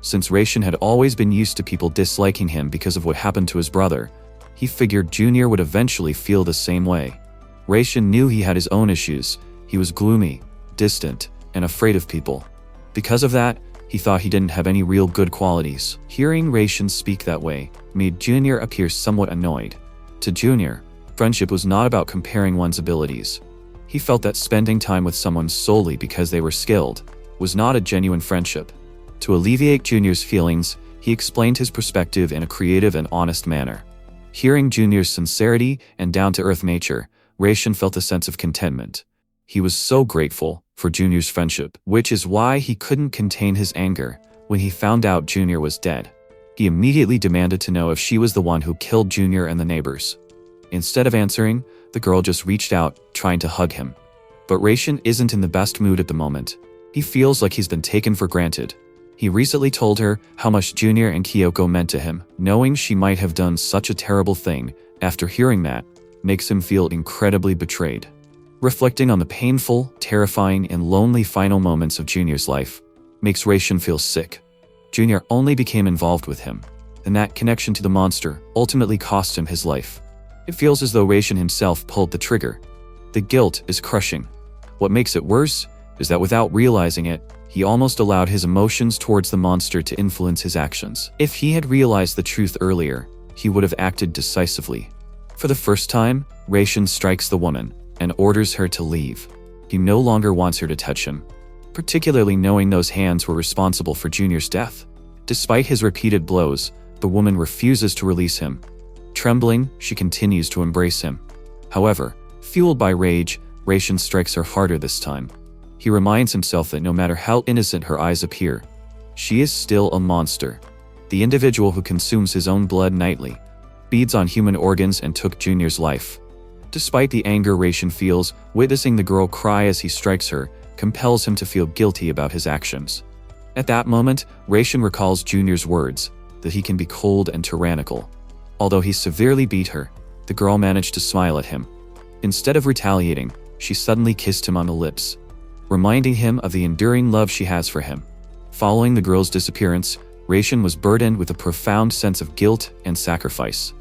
Since Reishin had always been used to people disliking him because of what happened to his brother, he figured Junior would eventually feel the same way. Reishin knew he had his own issues. He was gloomy, distant, and afraid of people. Because of that, he thought he didn't have any real good qualities. Hearing Reishin speak that way made Junior appear somewhat annoyed. To Junior, friendship was not about comparing one's abilities. He felt that spending time with someone solely because they were skilled was not a genuine friendship. To alleviate Junior's feelings, he explained his perspective in a creative and honest manner. Hearing Junior's sincerity and down-to-earth nature, Reishin felt a sense of contentment. He was so grateful for Junior's friendship, which is why he couldn't contain his anger when he found out Junior was dead. He immediately demanded to know if she was the one who killed Junior and the neighbors. Instead of answering, the girl just reached out, trying to hug him. But Reishin isn't in the best mood at the moment. He feels like he's been taken for granted. He recently told her how much Junior and Kyoko meant to him. Knowing she might have done such a terrible thing, after hearing that, makes him feel incredibly betrayed. Reflecting on the painful, terrifying, and lonely final moments of Junior's life makes Reishin feel sick. Junior only became involved with him, and that connection to the monster ultimately cost him his life. It feels as though Reishin himself pulled the trigger. The guilt is crushing. What makes it worse is that without realizing it, he almost allowed his emotions towards the monster to influence his actions. If he had realized the truth earlier, he would have acted decisively. For the first time, Reishin strikes the woman and orders her to leave. He no longer wants her to touch him, particularly knowing those hands were responsible for Junior's death. Despite his repeated blows, the woman refuses to release him. Trembling, she continues to embrace him. However, fueled by rage, Reishin strikes her harder this time. He reminds himself that no matter how innocent her eyes appear, she is still a monster. The individual who consumes his own blood nightly, feeds on human organs, and took Junior's life. Despite the anger Reishin feels, witnessing the girl cry as he strikes her compels him to feel guilty about his actions. At that moment, Reishin recalls Junior's words, that he can be cold and tyrannical. Although he severely beat her, the girl managed to smile at him. Instead of retaliating, she suddenly kissed him on the lips, reminding him of the enduring love she has for him. Following the girl's disappearance, Reishin was burdened with a profound sense of guilt and sacrifice.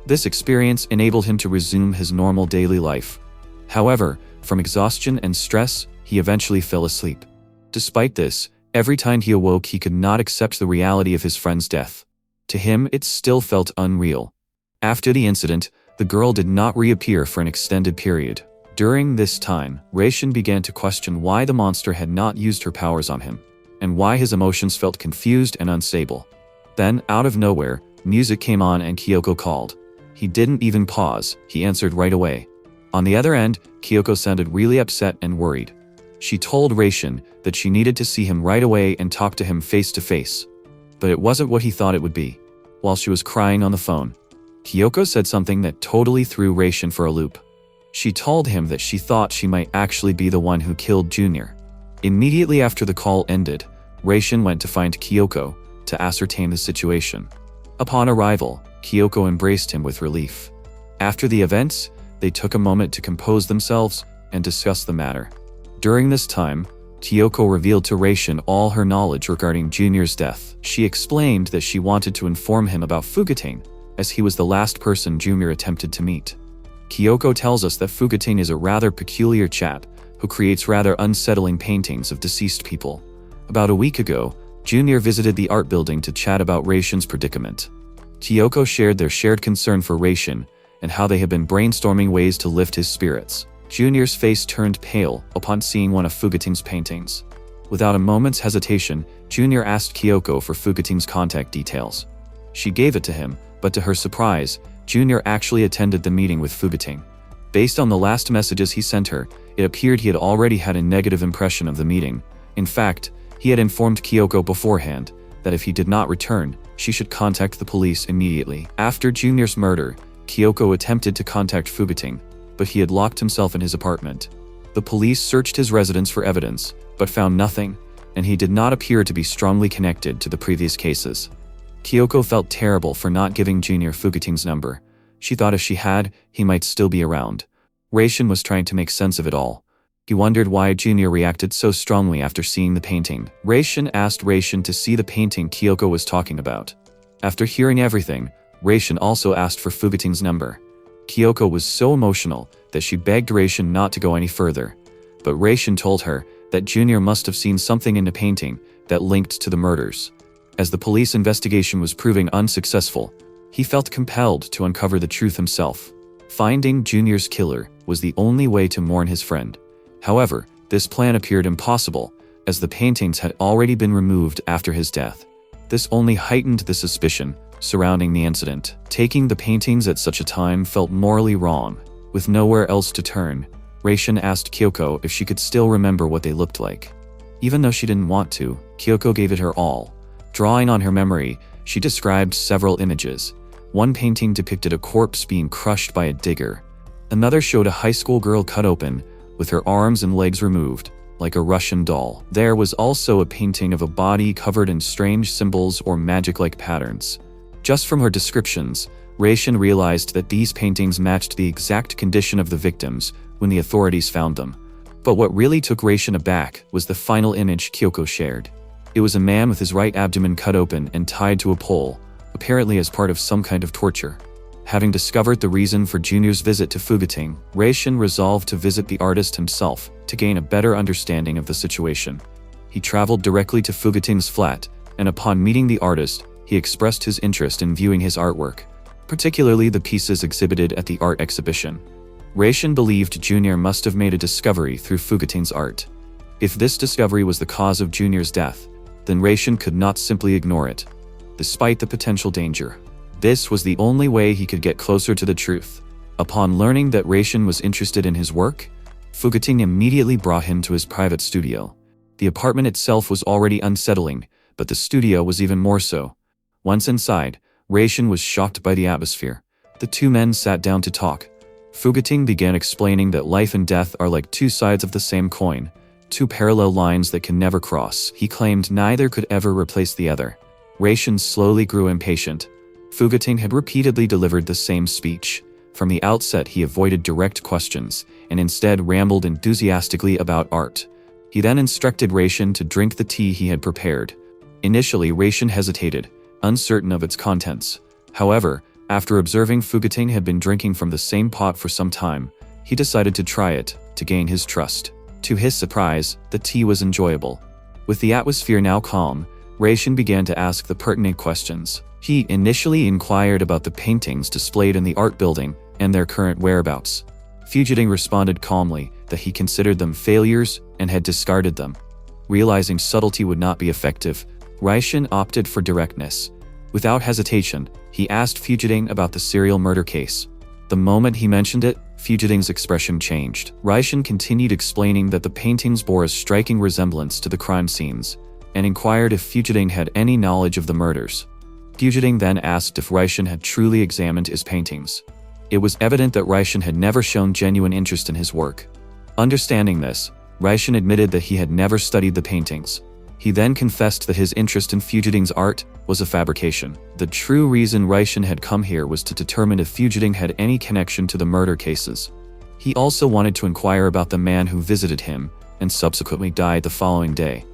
This experience enabled him to resume his normal daily life. However, from exhaustion and stress, he eventually fell asleep. Despite this, every time he awoke, he could not accept the reality of his friend's death. To him, it still felt unreal. After the incident, the girl did not reappear for an extended period. During this time, Reishin began to question why the monster had not used her powers on him, and why his emotions felt confused and unstable. Then, out of nowhere, music came on and Kyoko called. He didn't even pause, he answered right away. On the other end, Kyoko sounded really upset and worried. She told Reishin that she needed to see him right away and talk to him face to face. But it wasn't what he thought it would be. While she was crying on the phone, Kyoko said something that totally threw Reishin for a loop. She told him that she thought she might actually be the one who killed Junior. Immediately after the call ended, Reishin went to find Kyoko to ascertain the situation. Upon arrival, Kyoko embraced him with relief. After the events, they took a moment to compose themselves and discuss the matter. During this time, Kyoko revealed to Reishin all her knowledge regarding Junior's death. She explained that she wanted to inform him about Fugatane, as he was the last person Junior attempted to meet. Kyoko tells us that Fugatane is a rather peculiar chap who creates rather unsettling paintings of deceased people. About a week ago, Junior visited the art building to chat about Reishin's predicament. Kyoko shared their shared concern for Reishin and how they had been brainstorming ways to lift his spirits. Junior's face turned pale upon seeing one of Fugatane's paintings. Without a moment's hesitation, Junior asked Kyoko for Fugatane's contact details. She gave it to him, but to her surprise, Junior actually attended the meeting with Fugatane. Based on the last messages he sent her, it appeared he had already had a negative impression of the meeting. In fact, he had informed Kyoko beforehand that if he did not return, she should contact the police immediately. After Junior's murder, Kyoko attempted to contact Fugating, but he had locked himself in his apartment. The police searched his residence for evidence, but found nothing, and he did not appear to be strongly connected to the previous cases. Kyoko felt terrible for not giving Junior Fugating's number. She thought if she had, he might still be around. Reishin was trying to make sense of it all. He wondered why Junior reacted so strongly after seeing the painting. Reishin asked Reishin to see the painting Kyoko was talking about. After hearing everything, Reishin also asked for Fugating's number. Kyoko was so emotional that she begged Reishin not to go any further. But Reishin told her that Junior must have seen something in the painting that linked to the murders. As the police investigation was proving unsuccessful, he felt compelled to uncover the truth himself. Finding Junior's killer was the only way to mourn his friend. However, this plan appeared impossible, as the paintings had already been removed after his death. This only heightened the suspicion surrounding the incident. Taking the paintings at such a time felt morally wrong. With nowhere else to turn, Reishin asked Kyoko if she could still remember what they looked like. Even though she didn't want to, Kyoko gave it her all. Drawing on her memory, she described several images. One painting depicted a corpse being crushed by a digger. Another showed a high school girl cut open, with her arms and legs removed, like a Russian doll. There was also a painting of a body covered in strange symbols or magic-like patterns. Just from her descriptions, Reishin realized that these paintings matched the exact condition of the victims when the authorities found them. But what really took Reishin aback was the final image Kyoko shared. It was a man with his right abdomen cut open and tied to a pole, apparently as part of some kind of torture. Having discovered the reason for Junior's visit to Fugating, Reishin resolved to visit the artist himself to gain a better understanding of the situation. He traveled directly to Fugating's flat, and upon meeting the artist, he expressed his interest in viewing his artwork, particularly the pieces exhibited at the art exhibition. Reishin believed Junior must have made a discovery through Fugating's art. If this discovery was the cause of Junior's death, then Reishin could not simply ignore it, despite the potential danger. This was the only way he could get closer to the truth. Upon learning that Reishin was interested in his work, Fugating immediately brought him to his private studio. The apartment itself was already unsettling, but the studio was even more so. Once inside, Reishin was shocked by the atmosphere. The two men sat down to talk. Fugating began explaining that life and death are like two sides of the same coin, two parallel lines that can never cross. He claimed neither could ever replace the other. Reishin slowly grew impatient. Fugating had repeatedly delivered the same speech. From the outset, he avoided direct questions, and instead rambled enthusiastically about art. He then instructed Reishin to drink the tea he had prepared. Initially, Reishin hesitated, uncertain of its contents. However, after observing Fugating had been drinking from the same pot for some time, he decided to try it, to gain his trust. To his surprise, the tea was enjoyable. With the atmosphere now calm, Reishin began to ask the pertinent questions. He initially inquired about the paintings displayed in the art building and their current whereabouts. Fugating responded calmly that he considered them failures and had discarded them. Realizing subtlety would not be effective, Reishin opted for directness. Without hesitation, he asked Fugating about the serial murder case. The moment he mentioned it, Fugating's expression changed. Reishin continued explaining that the paintings bore a striking resemblance to the crime scenes, and inquired if Fugating had any knowledge of the murders. Fugating then asked if Reishin had truly examined his paintings. It was evident that Reishin had never shown genuine interest in his work. Understanding this, Reishin admitted that he had never studied the paintings. He then confessed that his interest in Fugating's art was a fabrication. The true reason Reishin had come here was to determine if Fugating had any connection to the murder cases. He also wanted to inquire about the man who visited him and subsequently died the following day.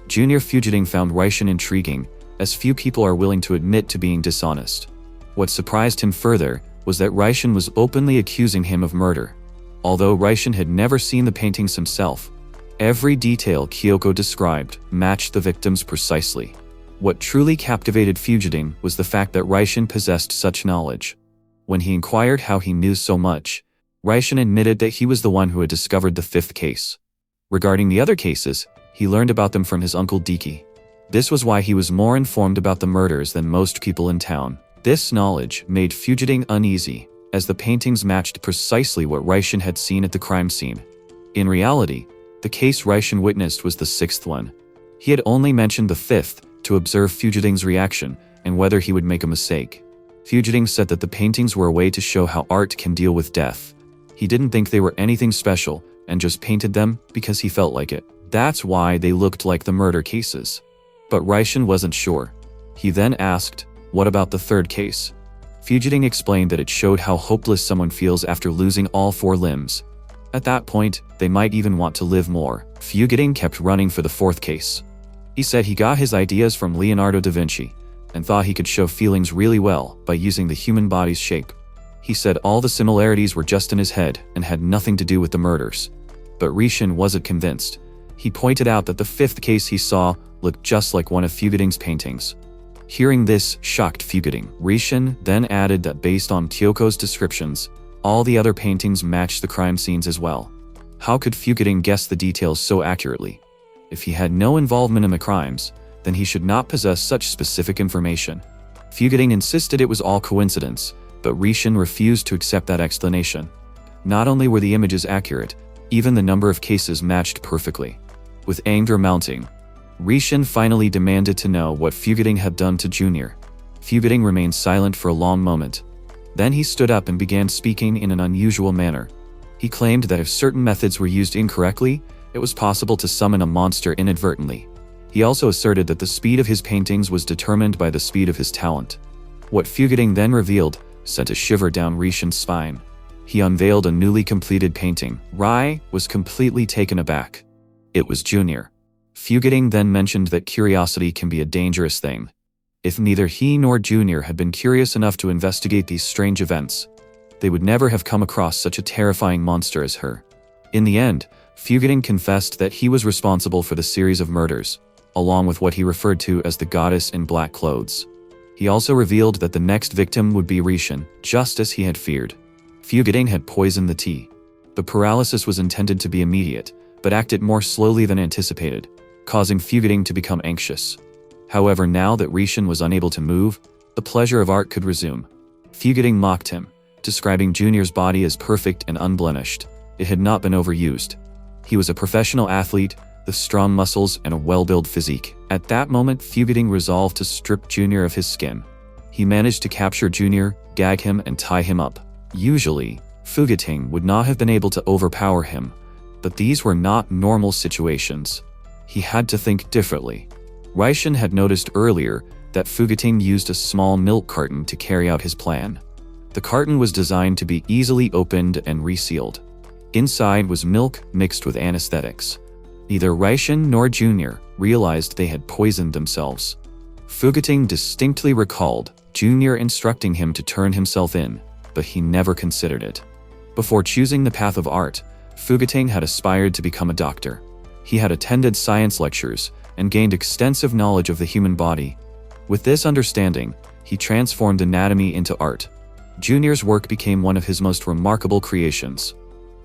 Junior Fugating found Reishin intriguing, as few people are willing to admit to being dishonest. What surprised him further was that Reishin was openly accusing him of murder. Although Reishin had never seen the paintings himself, every detail Kyoko described matched the victims precisely. What truly captivated Fugating was the fact that Reishin possessed such knowledge. When he inquired how he knew so much, Reishin admitted that he was the one who had discovered the fifth case. Regarding the other cases, he learned about them from his uncle Diki. This was why he was more informed about the murders than most people in town. This knowledge made Fugating uneasy, as the paintings matched precisely what Reishin had seen at the crime scene. In reality, the case Reishin witnessed was the sixth one. He had only mentioned the fifth to observe Fugating's reaction and whether he would make a mistake. Fugiting said that the paintings were a way to show how art can deal with death. He didn't think they were anything special and just painted them because he felt like it. That's why they looked like the murder cases. But Raishin wasn't sure. He then asked, "What about the third case?" Fugiting explained that it showed how hopeless someone feels after losing all 4 limbs. At that point, they might even want to live more. Fugiting kept running for the 4th case. He said he got his ideas from Leonardo da Vinci and thought he could show feelings really well by using the human body's shape. He said all the similarities were just in his head and had nothing to do with the murders. But Raishin wasn't convinced. He pointed out that the 5th case he saw looked just like one of Fugiting's paintings. Hearing this shocked Fugiting. Raishin then added that based on Kyoko's descriptions, all the other paintings matched the crime scenes as well. How could Fugiting guess the details so accurately? If he had no involvement in the crimes, then he should not possess such specific information. Fugiting insisted it was all coincidence, but Raishin refused to accept that explanation. Not only were the images accurate, even the number of cases matched perfectly. With anger mounting, Raishin finally demanded to know what Fugiting had done to Junior. Fugiting remained silent for a long moment. Then he stood up and began speaking in an unusual manner. He claimed that if certain methods were used incorrectly, it was possible to summon a monster inadvertently. He also asserted that the speed of his paintings was determined by the speed of his talent. What Fugiting then revealed sent a shiver down Raishin's spine. He unveiled a newly completed painting. Rai was completely taken aback. It was Junior. Fugiting then mentioned that curiosity can be a dangerous thing. If neither he nor Junior had been curious enough to investigate these strange events, they would never have come across such a terrifying monster as her. In the end, Fugiting confessed that he was responsible for the series of murders, along with what he referred to as the goddess in black clothes. He also revealed that the next victim would be Raishin, just as he had feared. Fugiting had poisoned the tea. The paralysis was intended to be immediate, but acted more slowly than anticipated, causing Fugiting to become anxious. However, now that Raishin was unable to move, the pleasure of art could resume. Fugiting mocked him, describing Junior's body as perfect and unblemished. It had not been overused. He was a professional athlete, with strong muscles and a well-built physique. At that moment, Fugiting resolved to strip Junior of his skin. He managed to capture Junior, gag him, and tie him up. Usually, Fugiting would not have been able to overpower him, but these were not normal situations. He had to think differently. Raishin had noticed earlier that Fugiting used a small milk carton to carry out his plan. The carton was designed to be easily opened and resealed. Inside was milk mixed with anesthetics. Neither Raishin nor Junior realized they had poisoned themselves. Fugiting distinctly recalled Junior instructing him to turn himself in, but he never considered it. Before choosing the path of art, Fugiting had aspired to become a doctor. He had attended science lectures and gained extensive knowledge of the human body. With this understanding, he transformed anatomy into art. Junior's work became one of his most remarkable creations.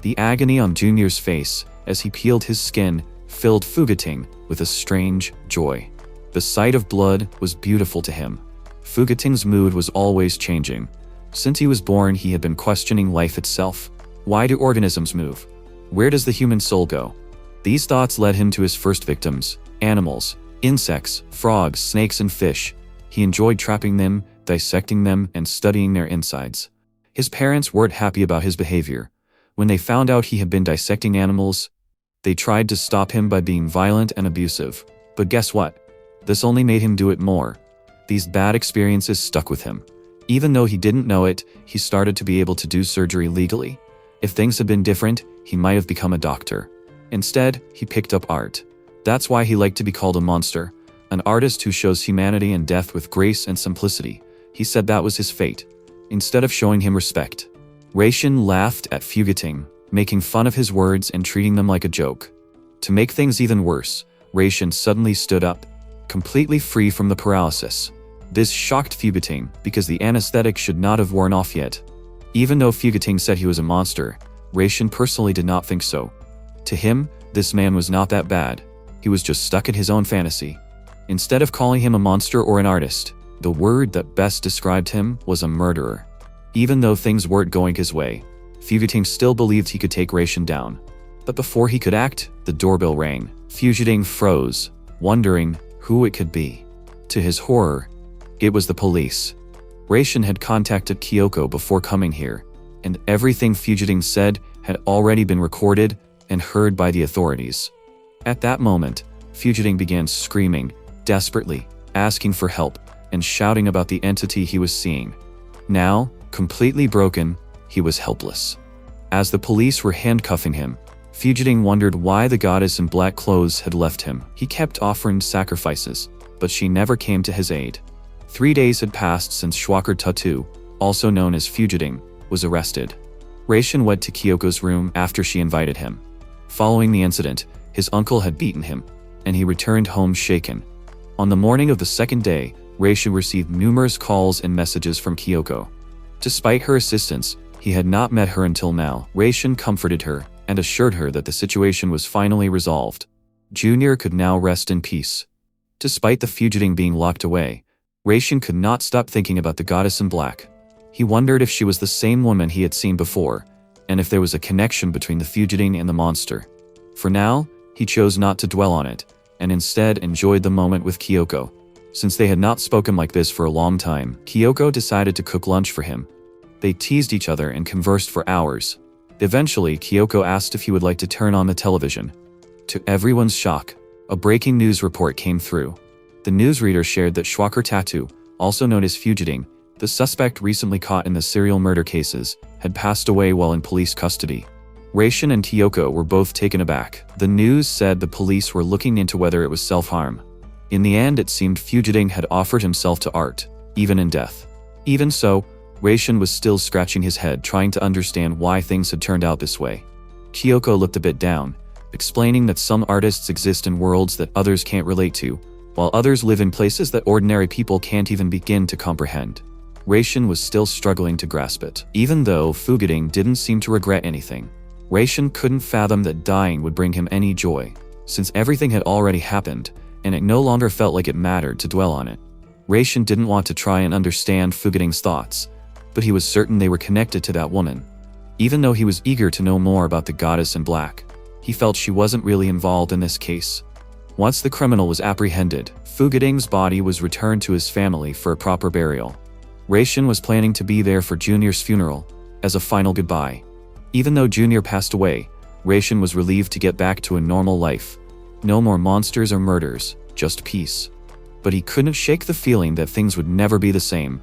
The agony on Junior's face as he peeled his skin filled Fugiting with a strange joy. The sight of blood was beautiful to him. Fugiting's mood was always changing. Since he was born, he had been questioning life itself. Why do organisms move? Where does the human soul go? These thoughts led him to his first victims: animals, insects, frogs, snakes, and fish. He enjoyed trapping them, dissecting them, and studying their insides. His parents weren't happy about his behavior. When they found out he had been dissecting animals, they tried to stop him by being violent and abusive. But guess what? This only made him do it more. These bad experiences stuck with him. Even though he didn't know it, he started to be able to do surgery legally. If things had been different, he might have become a doctor. Instead, he picked up art. That's why he liked to be called a monster, an artist who shows humanity and death with grace and simplicity. He said that was his fate, instead of showing him respect. Raishin laughed at Fugiting, making fun of his words and treating them like a joke. To make things even worse, Raishin suddenly stood up, completely free from the paralysis. This shocked Fugiting because the anesthetic should not have worn off yet. Even though Fugiting said he was a monster, Raishin personally did not think so. To him, this man was not that bad. He was just stuck in his own fantasy. Instead of calling him a monster or an artist, the word that best described him was a murderer. Even though things weren't going his way, Fugiting still believed he could take Raishin down. But before he could act, the doorbell rang. Fugiting froze, wondering who it could be. To his horror, it was the police. Reishin had contacted Kyoko before coming here, and everything Fugiting said had already been recorded and heard by the authorities. At that moment, Fugiting began screaming, desperately, asking for help, and shouting about the entity he was seeing. Now, completely broken, he was helpless. As the police were handcuffing him, Fugiting wondered why the goddess in black clothes had left him. He kept offering sacrifices, but she never came to his aid. 3 days had passed since Schwacher Tattoo, also known as Fugiting, was arrested. Reishin went to Kyoko's room after she invited him. Following the incident, his uncle had beaten him, and he returned home shaken. On the morning of the second day, Reishin received numerous calls and messages from Kyoko. Despite her assistance, he had not met her until now. Reishin comforted her and assured her that the situation was finally resolved. Junior could now rest in peace. Despite the Fugiting being locked away, Reishin could not stop thinking about the goddess in black. He wondered if she was the same woman he had seen before, and if there was a connection between the Fugiting and the monster. For now, he chose not to dwell on it, and instead enjoyed the moment with Kyoko. Since they had not spoken like this for a long time, Kyoko decided to cook lunch for him. They teased each other and conversed for hours. Eventually, Kyoko asked if he would like to turn on the television. To everyone's shock, a breaking news report came through. The newsreader shared that Schwacher Tattoo, also known as Fugiting, the suspect recently caught in the serial murder cases, had passed away while in police custody. Reishin and Kyoko were both taken aback. The news said the police were looking into whether it was self-harm. In the end, it seemed Fugiting had offered himself to art, even in death. Even so, Reishin was still scratching his head trying to understand why things had turned out this way. Kyoko looked a bit down, explaining that some artists exist in worlds that others can't relate to, while others live in places that ordinary people can't even begin to comprehend. Reishin was still struggling to grasp it. Even though Fugiting didn't seem to regret anything, Reishin couldn't fathom that dying would bring him any joy, since everything had already happened, and it no longer felt like it mattered to dwell on it. Reishin didn't want to try and understand Fugiting's thoughts, but he was certain they were connected to that woman. Even though he was eager to know more about the goddess in black, he felt she wasn't really involved in this case. Once the criminal was apprehended, Fugiting's body was returned to his family for a proper burial. Reishin was planning to be there for Junior's funeral, as a final goodbye. Even though Junior passed away, Reishin was relieved to get back to a normal life. No more monsters or murders, just peace. But he couldn't shake the feeling that things would never be the same.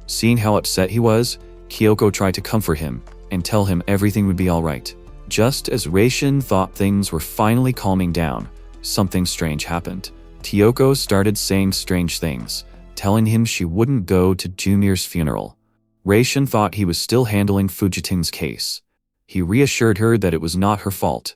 Seeing how upset he was, Kyoko tried to comfort him and tell him everything would be alright. Just as Reishin thought things were finally calming down, something strange happened. Kyoko started saying strange things, telling him she wouldn't go to Junior's funeral. Reishin thought he was still handling Fugiting's case. He reassured her that it was not her fault.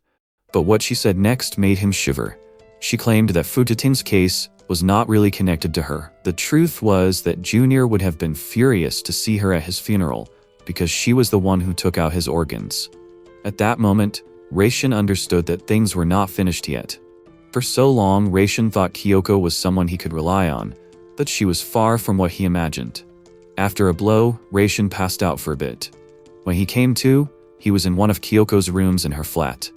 But what she said next made him shiver. She claimed that Fugiting's case was not really connected to her. The truth was that Junior would have been furious to see her at his funeral, because she was the one who took out his organs. At that moment, Reishin understood that things were not finished yet. For so long, Reishin thought Kyoko was someone he could rely on, but she was far from what he imagined. After a blow, Reishin passed out for a bit. When he came to, he was in one of Kyoko's rooms in her flat.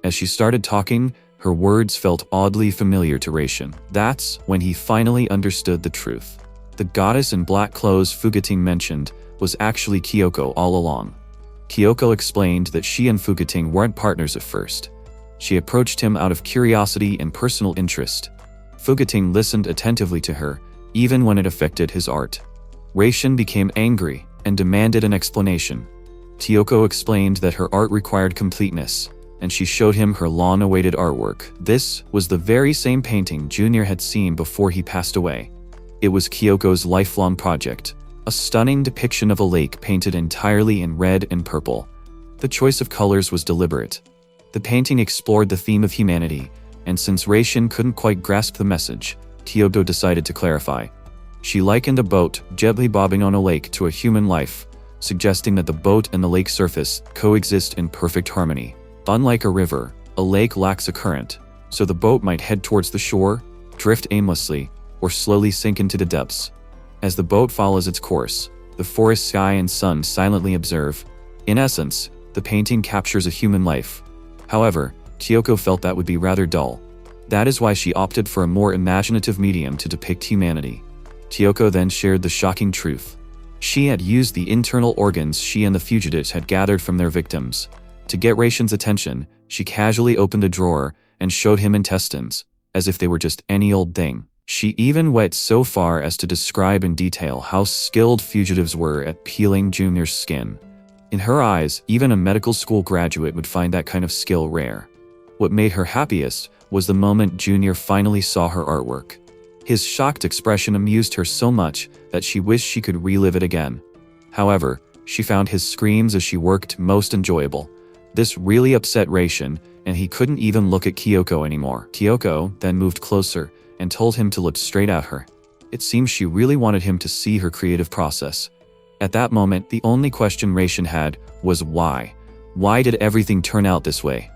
As she started talking, her words felt oddly familiar to Reishin. That's when he finally understood the truth. The goddess in black clothes Fugiting mentioned was actually Kyoko all along. Kyoko explained that she and Fugiting weren't partners at first. She approached him out of curiosity and personal interest. Fugiting listened attentively to her, even when it affected his art. Reishin became angry and demanded an explanation. Kyoko explained that her art required completeness, and she showed him her long-awaited artwork. This was the very same painting Junior had seen before he passed away. It was Kyoko's lifelong project, a stunning depiction of a lake painted entirely in red and purple. The choice of colors was deliberate. The painting explored the theme of humanity, and since Reishin couldn't quite grasp the message, Kyoko decided to clarify. She likened a boat gently bobbing on a lake to a human life, suggesting that the boat and the lake surface coexist in perfect harmony. Unlike a river, a lake lacks a current, so the boat might head towards the shore, drift aimlessly, or slowly sink into the depths. As the boat follows its course, the forest sky and sun silently observe. In essence, the painting captures a human life. However, Kyoko felt that would be rather dull. That is why she opted for a more imaginative medium to depict humanity. Kyoko then shared the shocking truth. She had used the internal organs she and the fugitives had gathered from their victims. To get Ration's attention, she casually opened a drawer and showed him intestines, as if they were just any old thing. She even went so far as to describe in detail how skilled fugitives were at peeling Junior's skin. In her eyes, even a medical school graduate would find that kind of skill rare. What made her happiest was the moment Junior finally saw her artwork. His shocked expression amused her so much that she wished she could relive it again. However, she found his screams as she worked most enjoyable. This really upset Ration, and he couldn't even look at Kyoko anymore. Kyoko then moved closer and told him to look straight at her. It seems she really wanted him to see her creative process. At that moment, the only question Ration had was why. Why did everything turn out this way?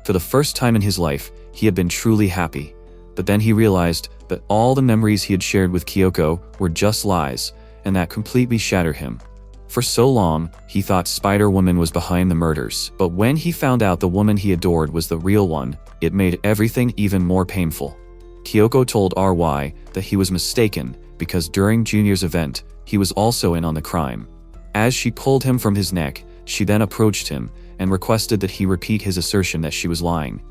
For the first time in his life, he had been truly happy. But then he realized that all the memories he had shared with Kyoko were just lies, and that completely shattered him. For so long, he thought Spider-Woman was behind the murders, but when he found out the woman he adored was the real one, it made everything even more painful. Kyoko told RY that he was mistaken because during Junior's event, he was also in on the crime. As she pulled him from his neck, she then approached him and requested that he repeat his assertion that she was lying.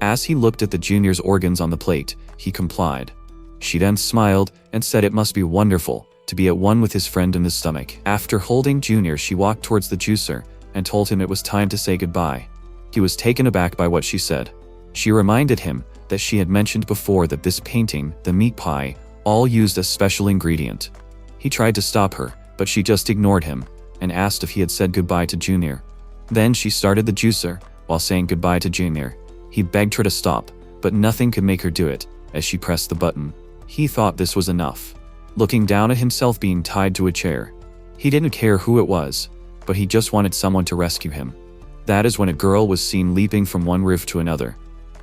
As he looked at the Junior's organs on the plate, he complied. She then smiled and said it must be wonderful to be at one with his friend in the stomach. After holding Junior, she walked towards the juicer and told him it was time to say goodbye. He was taken aback by what she said. She reminded him that she had mentioned before that this painting, the meat pie, all used a special ingredient. He tried to stop her, but she just ignored him and asked if he had said goodbye to Junior. Then she started the juicer while saying goodbye to Junior. He begged her to stop, but nothing could make her do it as she pressed the button. He thought this was enough. Looking down at himself being tied to a chair. He didn't care who it was, but he just wanted someone to rescue him. That is when a girl was seen leaping from one roof to another.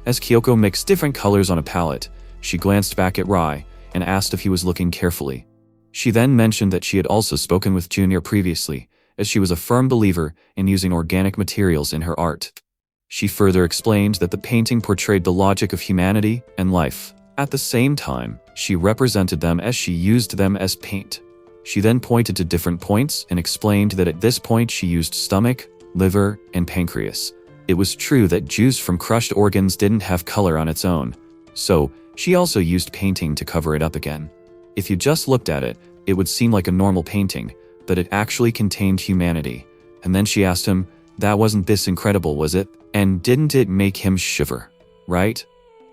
As Kyoko mixed different colors on a palette, she glanced back at Rai and asked if he was looking carefully. She then mentioned that she had also spoken with Junior previously, as she was a firm believer in using organic materials in her art. She further explained that the painting portrayed the logic of humanity and life. At the same time, she represented them as she used them as paint. She then pointed to different points and explained that at this point she used stomach, liver, and pancreas. It was true that juice from crushed organs didn't have color on its own, so she also used painting to cover it up again. If you just looked at it, it would seem like a normal painting, but it actually contained humanity. And then she asked him, "That wasn't this incredible, was it? And didn't it make him shiver, right?"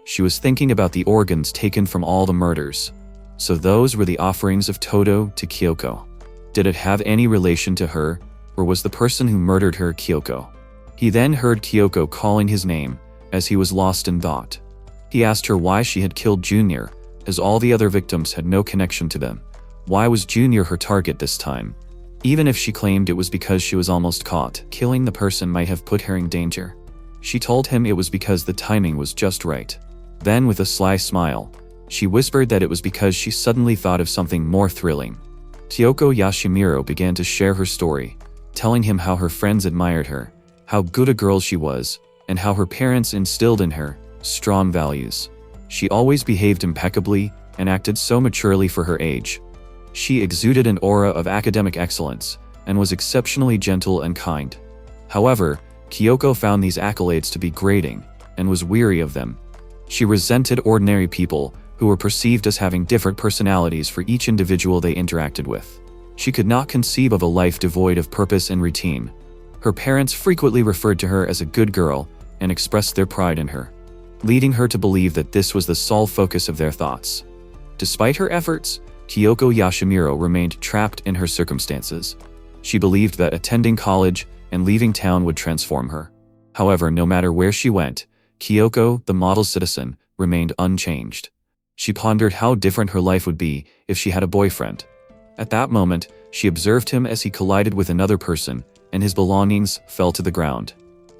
She was thinking about the organs taken from all the murders. So those were the offerings of Todo to Kyoko. Did it have any relation to her, or was the person who murdered her Kyoko? He then heard Kyoko calling his name, as he was lost in thought. He asked her why she had killed Junior, as all the other victims had no connection to them. Why was Junior her target this time? Even if she claimed it was because she was almost caught, killing the person might have put her in danger. She told him it was because the timing was just right. Then with a sly smile, she whispered that it was because she suddenly thought of something more thrilling. Kyoko Yashimiro began to share her story, telling him how her friends admired her, how good a girl she was, and how her parents instilled in her strong values. She always behaved impeccably and acted so maturely for her age. She exuded an aura of academic excellence and was exceptionally gentle and kind. However, Kyoko found these accolades to be grating and was weary of them. She resented ordinary people who were perceived as having different personalities for each individual they interacted with. She could not conceive of a life devoid of purpose and routine. Her parents frequently referred to her as a good girl and expressed their pride in her, leading her to believe that this was the sole focus of their thoughts. Despite her efforts, Kyoko Yashimiro remained trapped in her circumstances. She believed that attending college and leaving town would transform her. However, no matter where she went, Kyoko, the model citizen, remained unchanged. She pondered how different her life would be if she had a boyfriend. At that moment, she observed him as he collided with another person, and his belongings fell to the ground.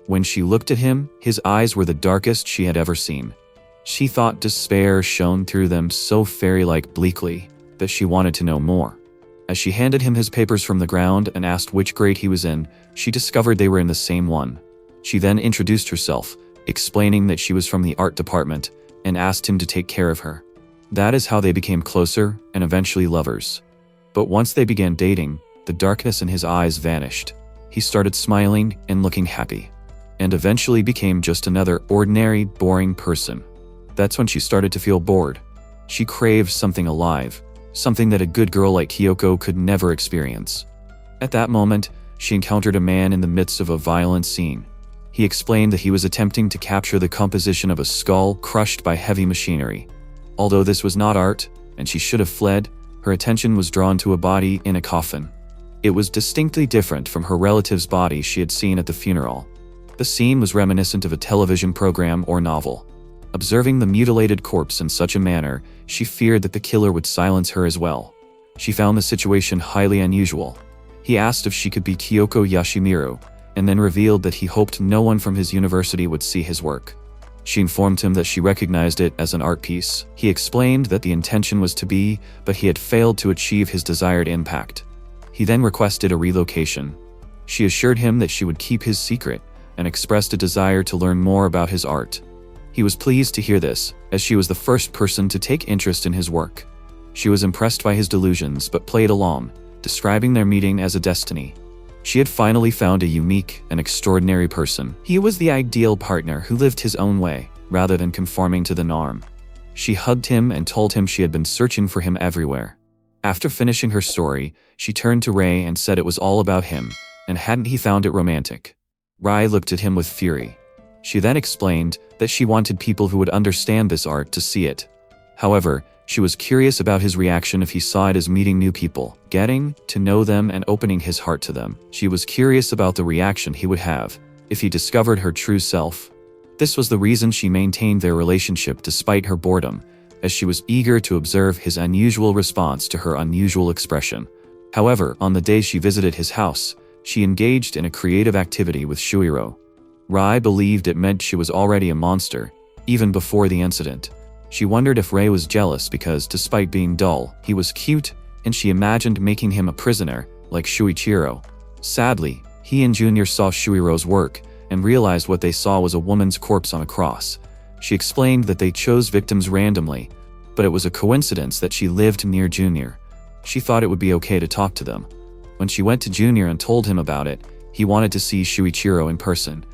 When she looked at him, his eyes were the darkest she had ever seen. She thought despair shone through them so fairy-like bleakly that she wanted to know more. As she handed him his papers from the ground and asked which grade he was in, she discovered they were in the same one. She then introduced herself, explaining that she was from the art department, and asked him to take care of her. That is how they became closer and eventually lovers. But once they began dating, the darkness in his eyes vanished. He started smiling and looking happy, and eventually became just another ordinary, boring person. That's when she started to feel bored. She craved something alive, something that a good girl like Kyoko could never experience. At that moment, she encountered a man in the midst of a violent scene. He explained that he was attempting to capture the composition of a skull crushed by heavy machinery. Although this was not art, and she should have fled, her attention was drawn to a body in a coffin. It was distinctly different from her relative's body she had seen at the funeral. The scene was reminiscent of a television program or novel. Observing the mutilated corpse in such a manner, she feared that the killer would silence her as well. She found the situation highly unusual. He asked if she could be Kyoko Yashimiru, and then revealed that he hoped no one from his university would see his work. She informed him that she recognized it as an art piece. He explained that the intention was to be, but he had failed to achieve his desired impact. He then requested a relocation. She assured him that she would keep his secret, and expressed a desire to learn more about his art. He was pleased to hear this, as she was the first person to take interest in his work. She was impressed by his delusions but played along, describing their meeting as a destiny. She had finally found a unique and extraordinary person. He was the ideal partner who lived his own way, rather than conforming to the norm. She hugged him and told him she had been searching for him everywhere. After finishing her story, she turned to Ray and said it was all about him, and hadn't he found it romantic? Rai looked at him with fury. She then explained that she wanted people who would understand this art to see it. However, she was curious about his reaction if he saw it as meeting new people, getting to know them and opening his heart to them. She was curious about the reaction he would have if he discovered her true self. This was the reason she maintained their relationship despite her boredom, as she was eager to observe his unusual response to her unusual expression. However, on the day she visited his house, she engaged in a creative activity with Shuiro. Rai believed it meant she was already a monster, even before the incident. She wondered if Ray was jealous because, despite being dull, he was cute, and she imagined making him a prisoner, like Shuichiro. Sadly, he and Junior saw Shuiro's work, and realized what they saw was a woman's corpse on a cross. She explained that they chose victims randomly, but it was a coincidence that she lived near Junior. She thought it would be okay to talk to them. When she went to Junior and told him about it, he wanted to see Shuichiro in person.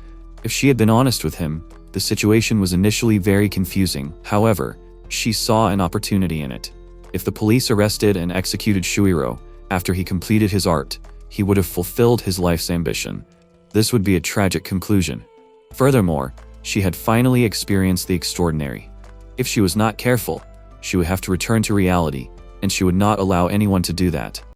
If she had been honest with him, the situation was initially very confusing. However, she saw an opportunity in it. If the police arrested and executed Shuiro after he completed his art, he would have fulfilled his life's ambition. This would be a tragic conclusion. Furthermore, she had finally experienced the extraordinary. If she was not careful, she would have to return to reality, and she would not allow anyone to do that.